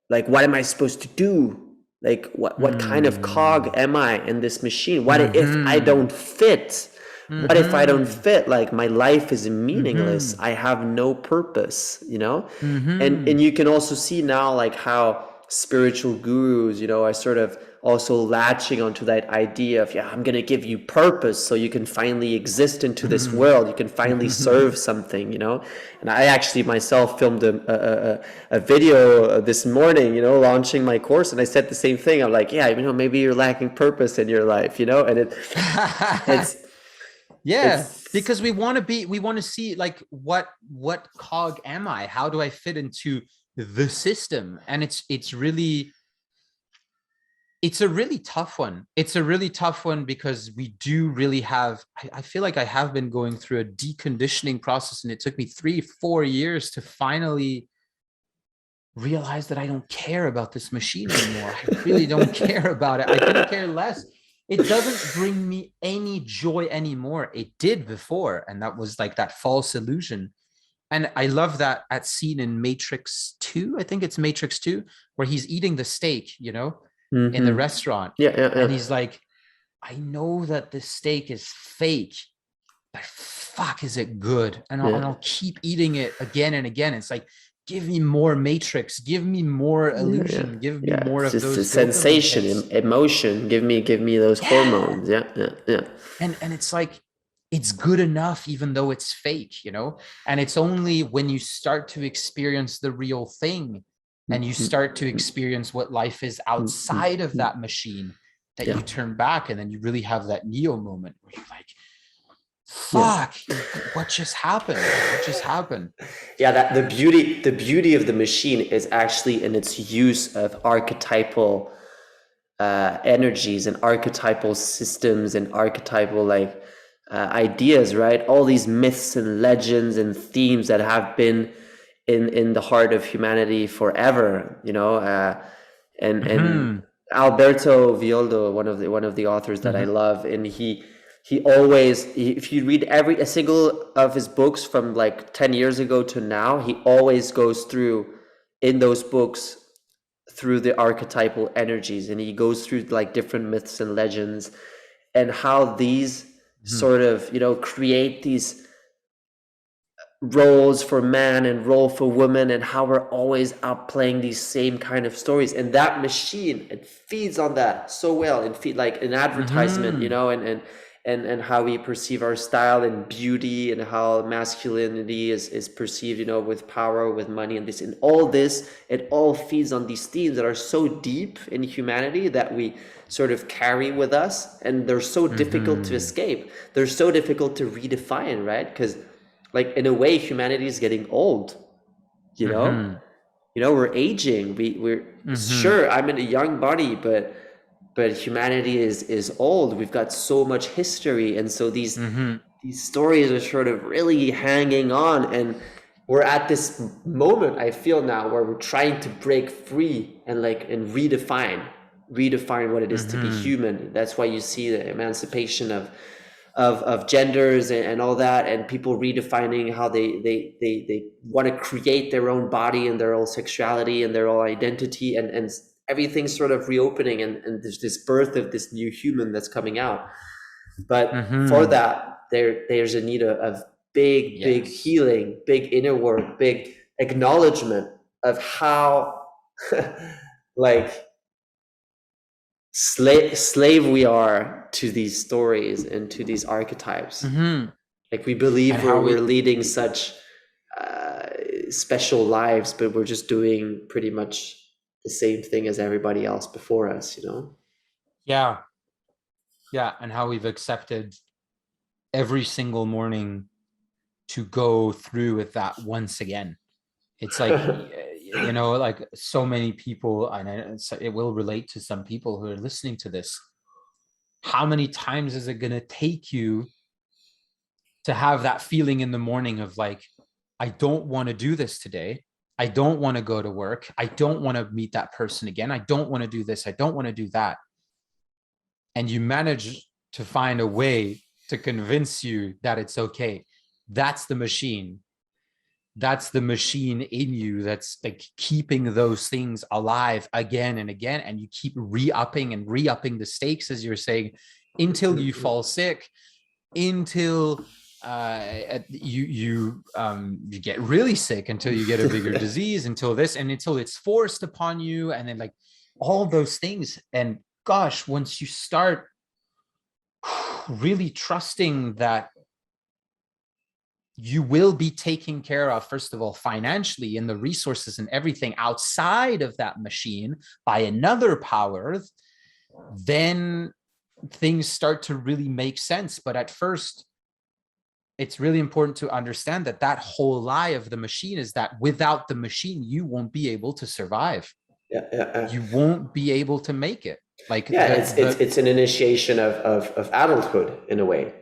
like, what am I supposed to do? Like, what kind of cog Mm. am I in this machine? What if I Mm-hmm. don't fit? What if I don't Mm-hmm. fit? Like, my life is meaningless. Mm-hmm. I have no purpose, you know? And Mm-hmm. you can also see now like how spiritual gurus, are sort of also latching onto that idea of, yeah, I'm gonna give you purpose so you can finally exist into this world. You can finally serve something, And I actually myself filmed a video this morning, launching my course, and I said the same thing. I'm like, yeah, maybe you're lacking purpose in your life, and it's Yeah, it's because we want to see like what cog am I? How do I fit into the system? And it's a really tough one. It's a really tough one because we do really have, I feel like I have been going through a deconditioning process, and it took me 3 4 years to finally realize that I don't care about this machine anymore. I really don't care about it. I couldn't care less. It doesn't bring me any joy anymore. It did before, and that was like that false illusion. And I love that scene in Matrix 2. I think it's Matrix 2, where he's eating the steak, in the mm-hmm. restaurant. Yeah, yeah, And yeah. he's like, I know that this steak is fake, but fuck, is it good? And Yeah. I'll keep eating it again and again. It's like, give me more Matrix, give me more Yeah, yeah, illusion, give me yeah. more It's of just a those dopamine sensation, hits. emotion. Give me those Yeah. hormones. Yeah, yeah, yeah. And it's like, it's good enough even though it's fake. And it's only when you start to experience the real thing, and you start to experience what life is outside of that machine, that Yeah, you turn back, and then you really have that Neo moment where you're like, yeah, fuck, what just happened? What just happened? yeah. That the beauty of the machine is actually in its use of archetypal energies and archetypal systems and archetypal ideas, right? All these myths and legends and themes that have been in the heart of humanity forever, and Mm-hmm. Alberto Villoldo, one of the authors that I Mm-hmm. love, and he always, if you read a single of his books from like 10 years ago to now, he always goes through in those books through the archetypal energies, and he goes through like different myths and legends and how these sort of create these roles for man and role for woman, and how we're always out playing these same kind of stories, and that machine, it feeds on that so well, and feed like an advertisement, Mm-hmm. and how we perceive our style and beauty, and how masculinity is perceived, with power, with money, and this, and all this, it all feeds on these themes that are so deep in humanity that we sort of carry with us, and they're so difficult to Mm-hmm. escape. They're so difficult to redefine, right? Because like in a way humanity is getting old, you know Mm-hmm. we're aging. We're Mm-hmm. sure, I'm in a young body, but humanity is old. We've got so much history, and so Mm-hmm. these stories are sort of really hanging on, and we're at this moment, I feel now, where we're trying to break free and redefine what it is to be Mm-hmm. human. That's why you see the emancipation of genders and all that, and people redefining how they want to create their own body and their own sexuality and their own identity, and everything's sort of reopening, and there's this birth of this new human that's coming out. But for Mm-hmm. that, there's a need of big Yes. healing, big inner work, big acknowledgement of how like slave we are to these stories and to these archetypes. Mm-hmm. Like we And believe how we're we, leading such special lives, but we're just doing pretty much the same thing as everybody else before us, you know? yeah, yeah, and how we've accepted every single morning to go through with that once again. It's like, you know, like so many people, and it will relate to some people who are listening to this. How many times is it going to take you to have that feeling in the morning of like, I don't want to do this today. I don't want to go to work. I don't want to meet that person again. I don't want to do this. I don't want to do that. And you manage to find a way to convince you that it's okay. That's the machine. That's the machine in you that's like keeping those things alive again and again. And you keep re-upping and re-upping the stakes, as you're saying, until you fall sick, until you get really sick, until you get a bigger disease, until this, and until it's forced upon you, and then like all those things. And gosh, once you start really trusting that you will be taken care of, first of all, financially, and the resources and everything outside of that machine by another power, then things start to really make sense. But at first, it's really important to understand that that whole lie of the machine is that without the machine, you won't be able to survive. Yeah. You won't be able to make it. Like Yeah, it's an initiation of adulthood in a way,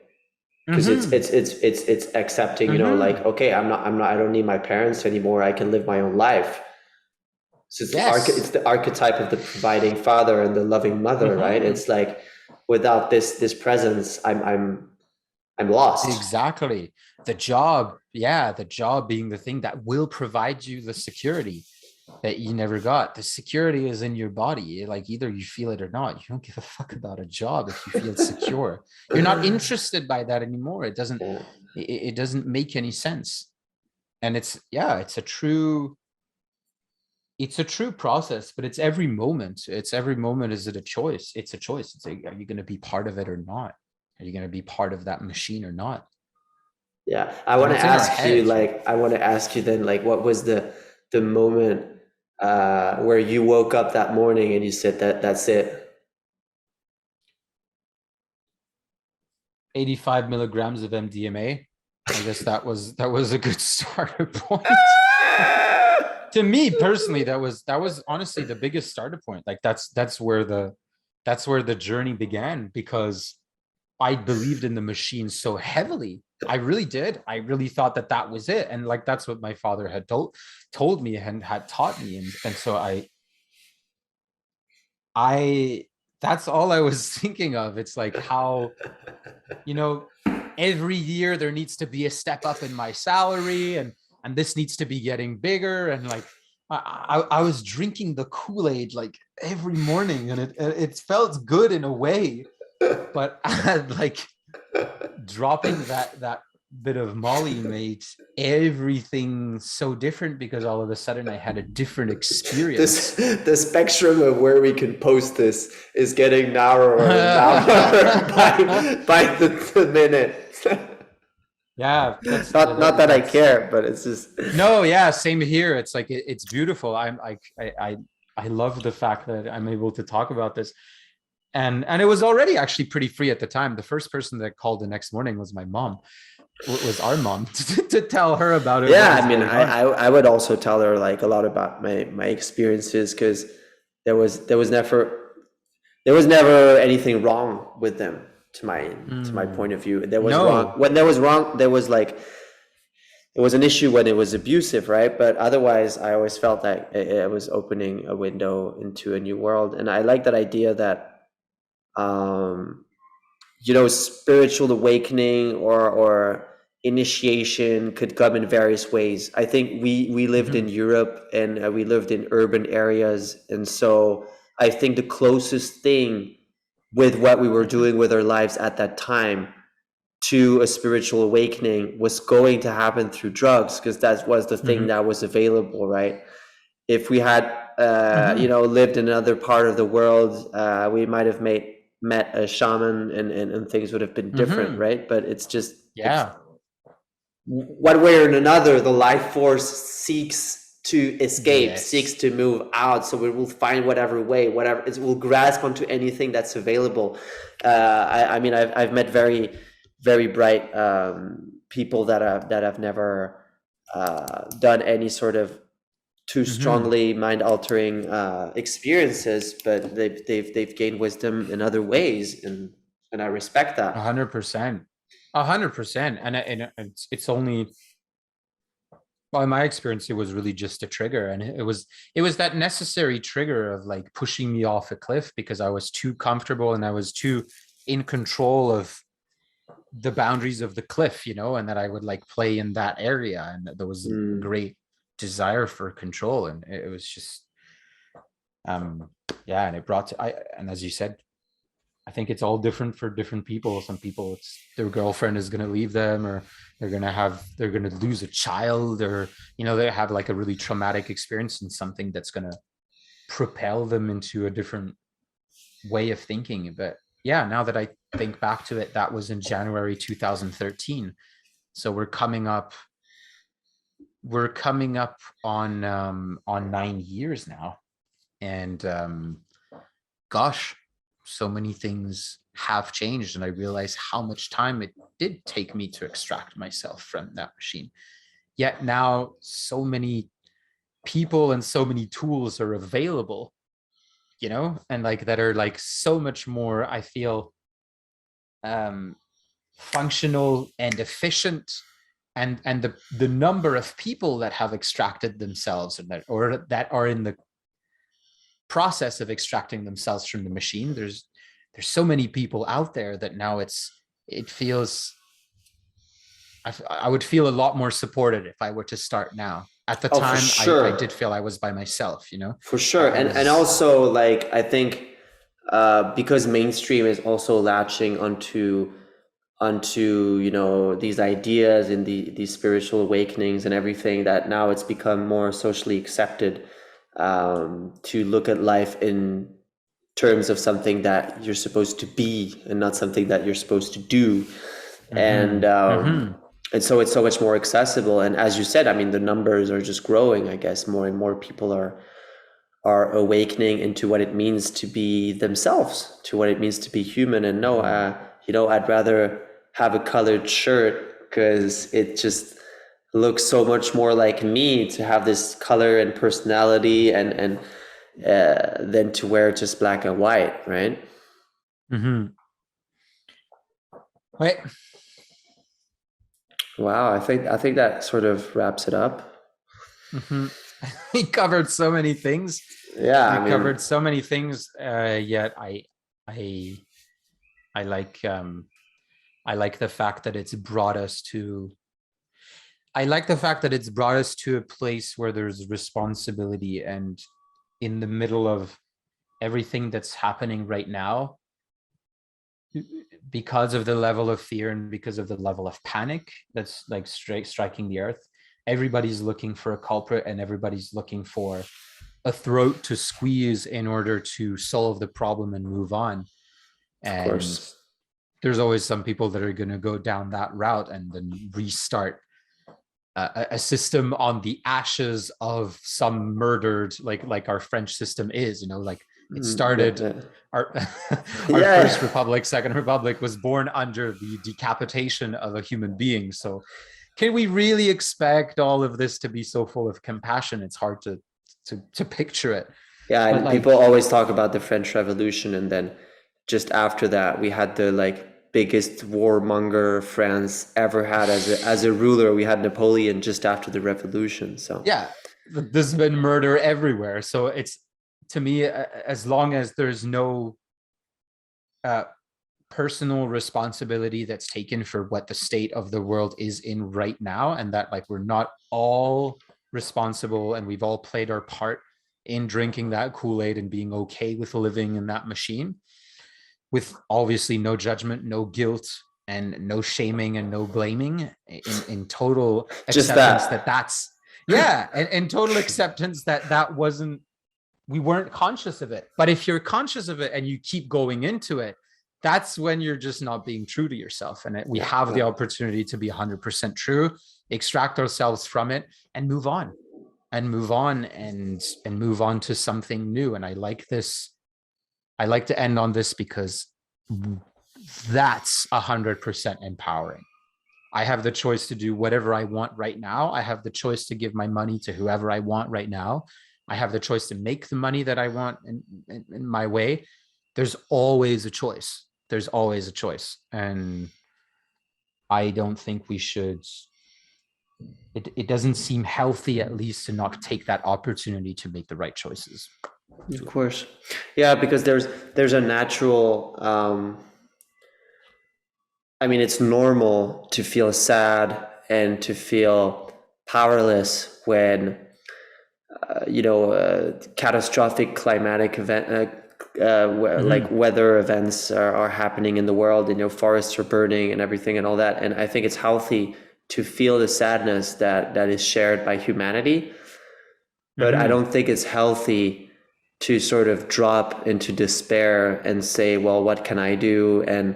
because it's accepting, you know, like, okay, I don't need my parents anymore. I can live my own life. So it's the archetype of the providing father and the loving mother, right? It's like without this presence, I'm lost. Exactly. The job, yeah, the job being the thing that will provide you the security that you never got. The security is in your body. Like either you feel it or not. You don't give a fuck about a job if you feel secure. You're not interested by that anymore. Yeah. It doesn't make any sense. And it's a true process, but it's every moment. It's every moment. Is it a choice? It's a choice. It's like, are you going to be part of it or not? Are you going to be part of that machine or not? Yeah, I And want to it's in our ask you, head. like, I want to ask you then, like, what was the moment where you woke up that morning and you said that's it? 85 milligrams of MDMA. I guess that was a good starter point. To me personally, that was honestly the biggest starter point. Like that's where the journey began, because I believed in the machine so heavily. I really did. I really thought that was it, and like that's what my father had told me and had taught me, and so I that's all I was thinking of. It's like how, you know, every year there needs to be a step up in my salary, and this needs to be getting bigger, and like I was drinking the Kool-Aid like every morning, and it felt good in a way, but like dropping that bit of Molly made everything so different, because all of a sudden I had a different experience. The spectrum of where we can post this is getting narrower and narrower by the minute. Yeah, Not that I that's care, but it's just no, yeah, same here. It's like it's beautiful. I'm like I love the fact that I'm able to talk about this. And it was already actually pretty free at the time. The first person that called the next morning was my mom, was our mom, to tell her about it. What yeah. was I mean, going on. I would also tell her like a lot about my experiences, because there was never anything wrong with them to my point of view. There was wrong No. when there was wrong. There was like it was an issue when it was abusive, right? But otherwise, I always felt that it was opening a window into a new world, and I like that idea that um, spiritual awakening or initiation could come in various ways. I think we lived in Mhm. Europe, and we lived in urban areas, and so I think the closest thing with what we were doing with our lives at that time to a spiritual awakening was going to happen through drugs, because that was the thing Mhm. that was available, right? If we had, Mhm. lived in another part of the world, we might have met a shaman, and things would have been different, Mhm. right? But it's just, it's Yeah. one way or another, the life force seeks to escape, seeks Yes. to move out. So it will find whatever way, whatever it will grasp onto anything that's available. I mean, I've met very, very bright people that have never done any sort of too Mhm. strongly mind altering experiences, but they've gained wisdom in other ways, and I respect A that. 100%. 100%. And it's only, well, in my experience, it was really just a trigger, and it was that necessary trigger of like pushing me off a cliff because I was too comfortable and I was too in control of the boundaries of the cliff, and that I would like play in that area, and there was a Mm. great desire for control, and it was just, yeah, and it brought to, and as you said, I think it's all different for different people. Some people, it's their girlfriend is going to leave them, or they're going to lose a child, or they have like a really traumatic experience and something that's going to propel them into a different way of thinking. But yeah, now that I think back to it, that was in January 2013. So we're coming up on 9 years now, and gosh, so many things have changed, and I realize how much time it did take me to extract myself from that machine. Yet now, so many people and so many tools are available, and like that are like so much more, I feel, um, functional and efficient, and the number of people that have extracted themselves, or that are in the process of extracting themselves from the machine. There's so many people out there that now it feels, I would feel a lot more supported if I were to start now. At the Oh, for time, I sure. did feel I was by myself, For sure. I And was. also, like, I think because mainstream is also latching onto these ideas and these spiritual awakenings and everything, that now it's become more socially accepted to look at life in terms of something that you're supposed to be and not something that you're supposed to do. and Mhm, um, mhm, and so it's so much more accessible. And as you said, I mean, the numbers are just growing. I guess more and more people are awakening into what it means to be themselves, to what it means to be human. And no, mhm. I'd rather have a colored shirt because it just looks so much more like me to have this color and personality, and than to wear just black and white, right? Mhm. Wait. Wow, I think that sort of wraps it up. Mhm. We covered so many things. Yeah, We I mean, covered so many things. Yet I, I like, I like the fact that it's brought us to. I like the fact that it's brought us to a place where there's responsibility, and in the middle of everything that's happening right now, because of the level of fear and because of the level of panic that's like striking the earth, everybody's looking for a culprit, and everybody's looking for a throat to squeeze in order to solve the problem and move on. of And course. there's always some people that are going to go down that route and then restart a system on the ashes of some murdered, like our French system is, like it started. Yeah, Our our first yeah. republic, second republic, was born under the decapitation of a human being. So can we really expect all of this to be so full of compassion? It's hard to picture it. Yeah, But and like, people always talk about the French Revolution, and then just after that, we had the like biggest warmonger France ever had as a ruler. We had Napoleon just after the revolution. So yeah, there's been murder everywhere. So it's, to me, as long as there's no uh, personal responsibility that's taken for what the state of the world is in right now, and that like we're not all responsible and we've all played our part in drinking that Kool-Aid and being okay with living in that machine, with obviously no judgment, no guilt, and no shaming and no blaming, in total Just acceptance that. that's yeah, and total acceptance that wasn't, we weren't conscious of it. But if you're conscious of it and you keep going into it, that's when you're just not being true to yourself. And we have the opportunity to be 100% true, extract ourselves from it, and move on, and move on, and move on to something new. And I like this. I like to end on this because that's 100% empowering. I have the choice to do whatever I want right now. I have the choice to give my money to whoever I want right now. I have the choice to make the money that I want in my way. There's always a choice. There's always a choice. And I don't think we should, it doesn't seem healthy, at least, to not take that opportunity to make the right choices. Of course. Yeah, because there's a natural, I mean, it's normal to feel sad and to feel powerless when, catastrophic climatic event, like weather events are happening in the world, and forests are burning and everything and all that. And I think it's healthy to feel the sadness that is shared by humanity, but I don't think it's healthy to sort of drop into despair and say, well, what can I do? And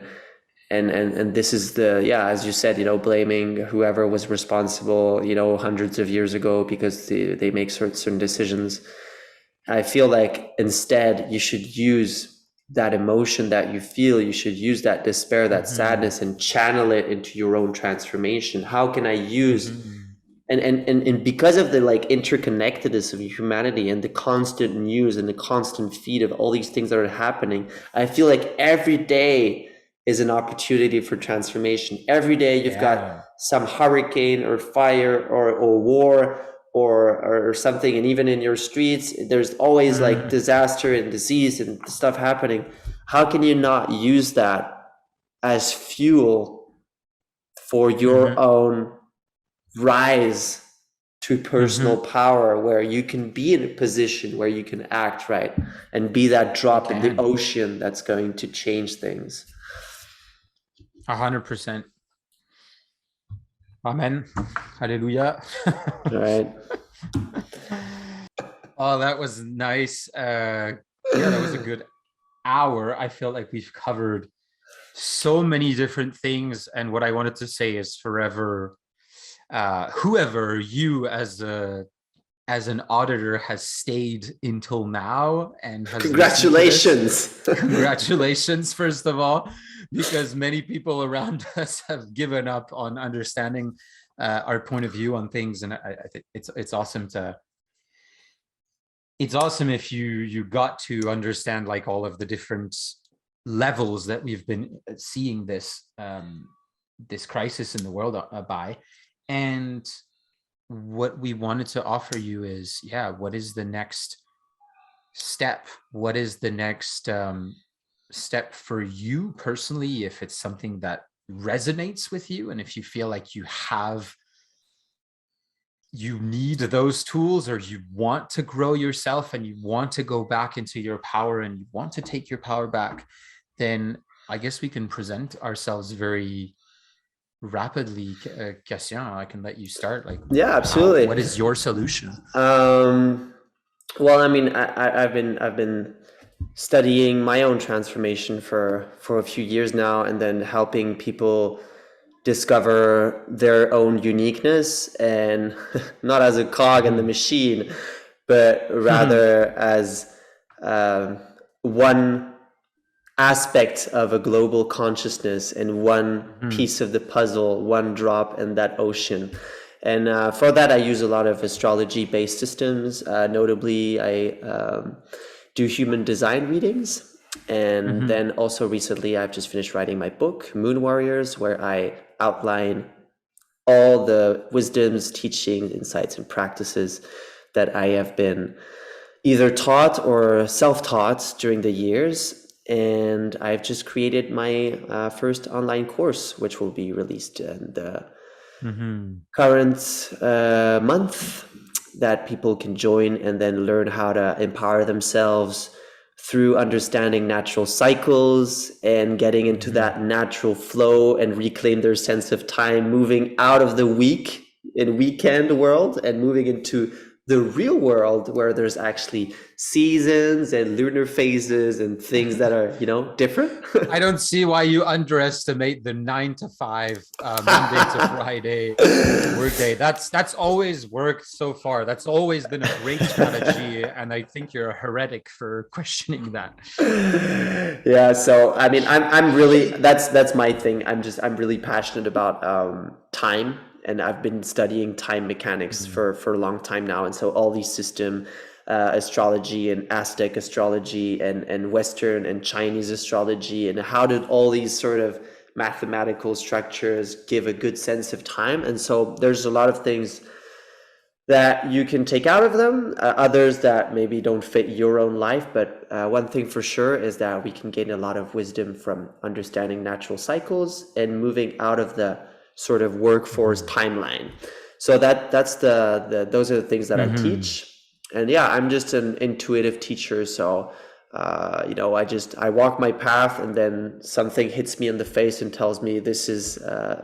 this is as you said, blaming whoever was responsible, hundreds of years ago, because they make certain decisions. I feel like instead you should use that emotion that you feel, you should use that despair, that sadness, and channel it into your own transformation. How can I use and because of the interconnectedness of humanity and the constant news and the constant feed of all these things that are happening, I feel like every day is an opportunity for transformation. Every day you've got some hurricane or fire or war or something, and even in your streets there's always disaster and disease and stuff happening. How can you not use that as fuel for your own rise to personal power, where you can be in a position where you can act right and be that drop in the ocean that's going to change things? 100%. Amen. Hallelujah. Right. Oh, that was nice. That was a good hour. I feel like we've covered so many different things. And what I wanted to say is, forever, whoever you as an auditor has stayed until now and has congratulations. Congratulations, first of all, because many people around us have given up on understanding our point of view on things. And I think it's awesome if you got to understand all of the different levels that we've been seeing this crisis in the world by. And what we wanted to offer you is, what is the next step? What is the next step for you personally, if it's something that resonates with you, and if you feel like you need those tools, or you want to grow yourself and you want to go back into your power and you want to take your power back, then I guess we can present ourselves very rapidly. Cassien, I can let you start. Absolutely. What is your solution? Well, I mean, I've been studying my own transformation for a few years now, and then helping people discover their own uniqueness, and not as a cog in the machine, but rather as one aspect of a global consciousness and one piece of the puzzle, one drop in that ocean. And for that, I use a lot of astrology-based systems. Notably, I do human design readings. And then also recently, I've just finished writing my book, Moon Warriors, where I outline all the wisdoms, teachings, insights, and practices that I have been either taught or self-taught during the years. And I've just created my first online course, which will be released in the current month. that people can join and then learn how to empower themselves through understanding natural cycles and getting into that natural flow and reclaim their sense of time, moving out of the week and weekend world and moving into the real world where there's actually seasons and lunar phases and things that are, different. I don't see why you underestimate the 9 to 5 Monday to Friday workday. That's always worked so far. That's always been a great strategy, and I think you're a heretic for questioning that. Yeah, so I mean, I'm really that's my thing. I'm really passionate about time, and I've been studying time mechanics for a long time now. And so all these system astrology and Aztec astrology and Western and Chinese astrology, and how did all these sort of mathematical structures give a good sense of time. And so there's a lot of things that you can take out of them, others that maybe don't fit your own life. But one thing for sure is that we can gain a lot of wisdom from understanding natural cycles and moving out of the sort of workforce timeline. So that's those are the things that I teach. And yeah, I'm just an intuitive teacher. So I walk my path, and then something hits me in the face and tells me this is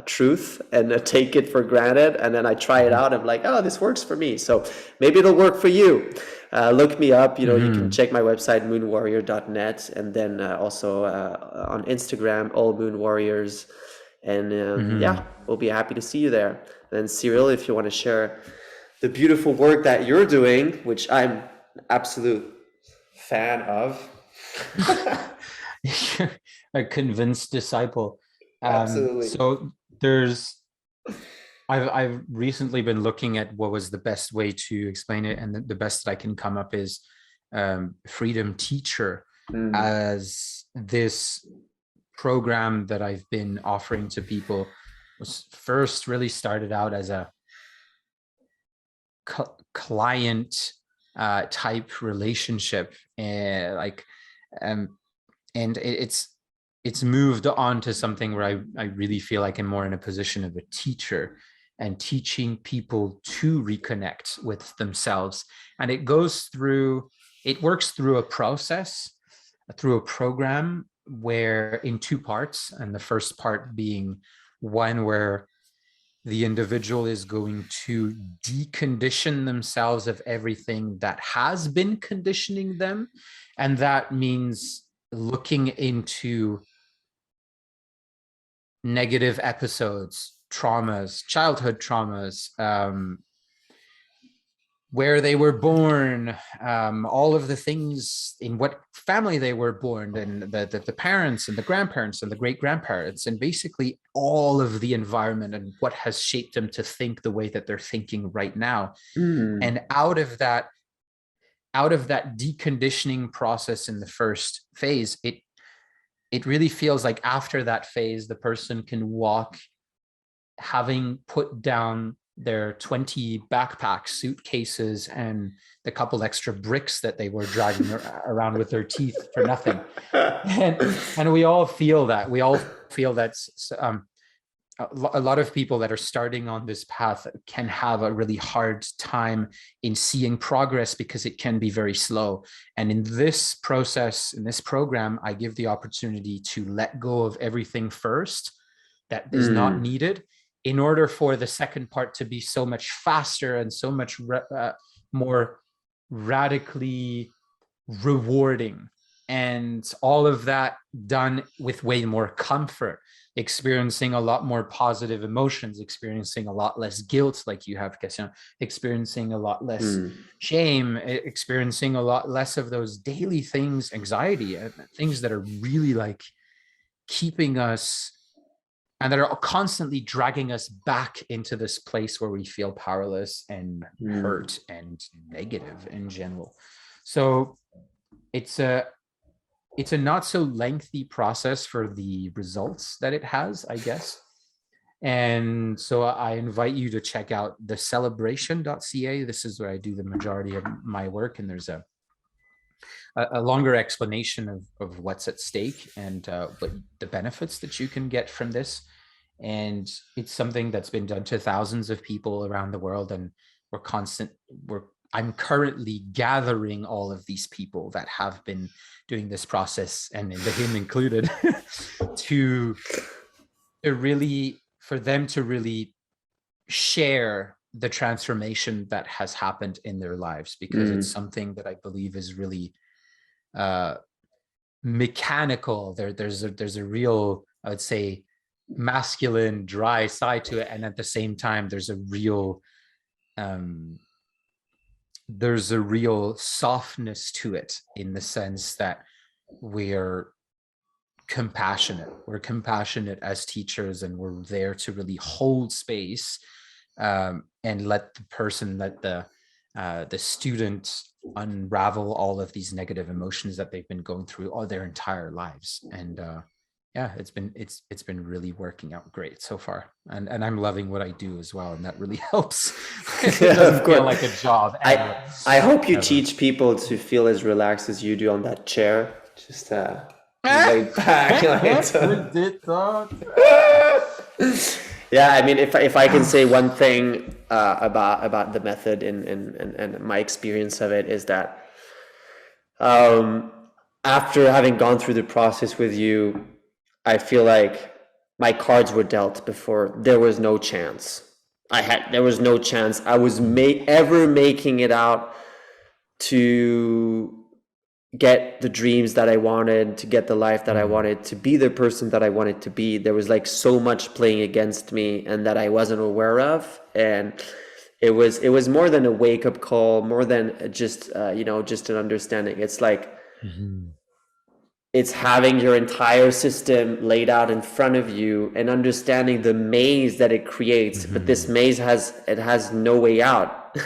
truth, and I take it for granted, and then I try it out. I'm like, oh, this works for me, so maybe it'll work for you. Look me up. You can check my website, moonwarrior.net, and then also on Instagram, all moon warriors. And yeah, we'll be happy to see you there. And Cyrille, if you want to share the beautiful work that you're doing, which I'm absolute fan of. A convinced disciple. Absolutely. So I've recently been looking at what was the best way to explain it, and the best that I can come up is Freedom Teacher, as this program that I've been offering to people was first really started out as a client type relationship, and it's moved on to something where I really feel like I'm more in a position of a teacher and teaching people to reconnect with themselves. And it works through a process, through a program, where in 2 parts, and the first part being one where the individual is going to decondition themselves of everything that has been conditioning them. And that means looking into negative episodes, traumas, childhood traumas, where they were born, all of the things in what family they were born, and the parents and the grandparents and the great-grandparents, and basically all of the environment and what has shaped them to think the way that they're thinking right now. And out of that deconditioning process in the first phase, it really feels like after that phase, the person can walk having put down their 20 backpacks, suitcases, and the couple extra bricks that they were dragging around with their teeth for nothing. And we all feel that. We all feel that a lot of people that are starting on this path can have a really hard time in seeing progress because it can be very slow. And in this process, in this program, I give the opportunity to let go of everything first that is not needed, in order for the second part to be so much faster and so much more radically rewarding. And all of that done with way more comfort, experiencing a lot more positive emotions, experiencing a lot less guilt, like you have, Cassien, experiencing a lot less shame, experiencing a lot less of those daily things, anxiety, things that are really like keeping us, and that are constantly dragging us back into this place where we feel powerless and hurt and negative in general. So it's a not so lengthy process for the results that it has, I guess. And so I invite you to check out the celebration.ca. This is where I do the majority of my work, and there's a longer explanation of what's at stake and what the benefits that you can get from this. And it's something that's been done to thousands of people around the world. And I'm currently gathering all of these people that have been doing this process, and the him included, to really, for them to really share the transformation that has happened in their lives, because it's something that I believe is really mechanical. There's a real, I would say, masculine, dry side to it, and at the same time, there's a real softness to it, in the sense that we're compassionate. We're compassionate as teachers, and we're there to really hold space, and let the student unravel all of these negative emotions that they've been going through all their entire lives. And yeah, it's been really working out great so far, and I'm loving what I do as well, and that really helps. It doesn't feel like a job ever. I hope you teach people to feel as relaxed as you do on that chair, just lay back. Yeah, I mean, if I can say one thing about the method and my experience of it, is that after having gone through the process with you, I feel like my cards were dealt before. There was no chance. There was no chance I was ever making it out to get the dreams that I wanted, to get the life that I wanted, to be the person that I wanted to be. There was like so much playing against me, and that I wasn't aware of. And it was more than a wake-up call, more than just just an understanding. It's like it's having your entire system laid out in front of you and understanding the maze that it creates. But this maze has no way out.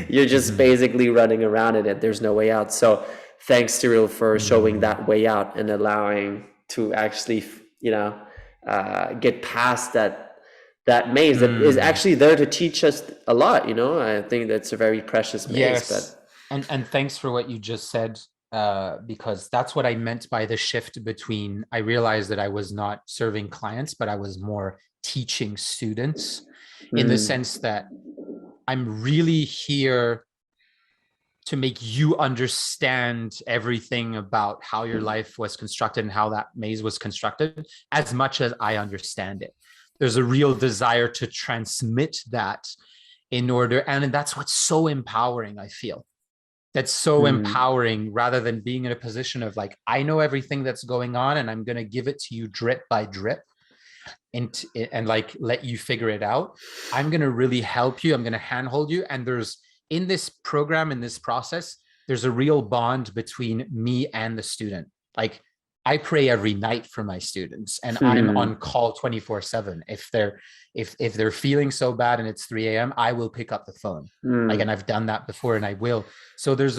You're just basically running around in it. There's no way out. So thanks, Cyrille, for showing that way out and allowing to actually, get past that maze that is actually there to teach us a lot. I think that's a very precious maze. Yes. And thanks for what you just said. Because that's what I meant by the shift between, I realized that I was not serving clients, but I was more teaching students, in the sense that I'm really here to make you understand everything about how your life was constructed and how that maze was constructed, as much as I understand it. There's a real desire to transmit that and that's what's so empowering, I feel. That's so empowering, rather than being in a position of like, I know everything that's going on and I'm going to give it to you drip by drip and like let you figure it out. I'm going to really help you. I'm going to handhold you. And in this program, in this process, there's a real bond between me and the student. Like, I pray every night for my students, and I'm on call 24/7. If they're feeling so bad and it's 3 a.m., I will pick up the phone. And I've done that before, and I will. So it's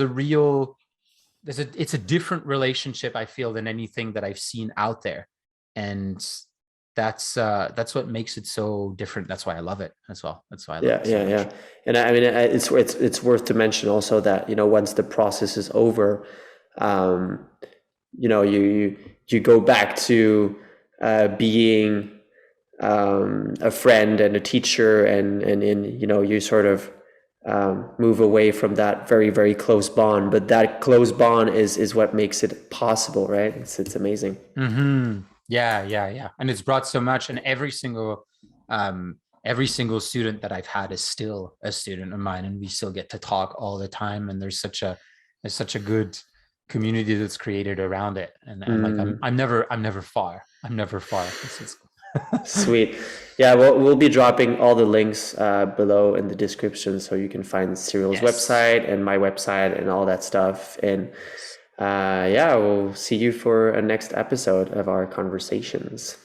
a different relationship, I feel, than anything that I've seen out there. And that's what makes it so different. That's why I love it as well. That's why I love it so much. And I mean, it's worth to mention also that, once the process is over, you go back to being a friend and a teacher, and you sort of move away from that very, very close bond. But that close bond is what makes it possible, right? It's amazing. Yeah. And it's brought so much, and every single student that I've had is still a student of mine, and we still get to talk all the time. And there's such a good community that's created around it. And like, I'm never far. Sweet. Yeah, we'll be dropping all the links below in the description, so you can find Cyrille's website and my website and all that stuff. And we'll see you for a next episode of our conversations.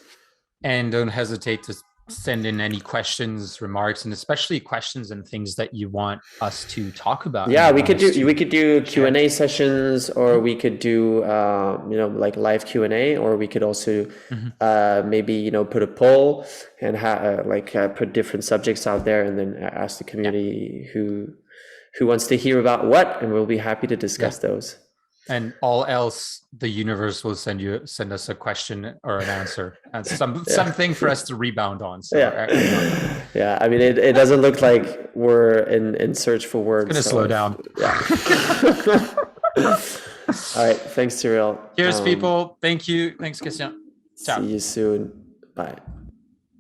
And don't hesitate to send in any questions, remarks, and especially questions and things that you want us to talk about. Yeah, we could do Q&A sessions, or we could do like live Q&A, or we could also maybe put a poll and put different subjects out there, and then ask the community who wants to hear about what, and we'll be happy to discuss those. And all else, the universe will send us a question or an answer and something for us to rebound on. So yeah. I mean, it doesn't look like we're in search for words. It's gonna slow down. Yeah. All right. Thanks, Cyrille. Cheers, people. Thank you. Thanks, Cassien. Ciao. See you soon. Bye.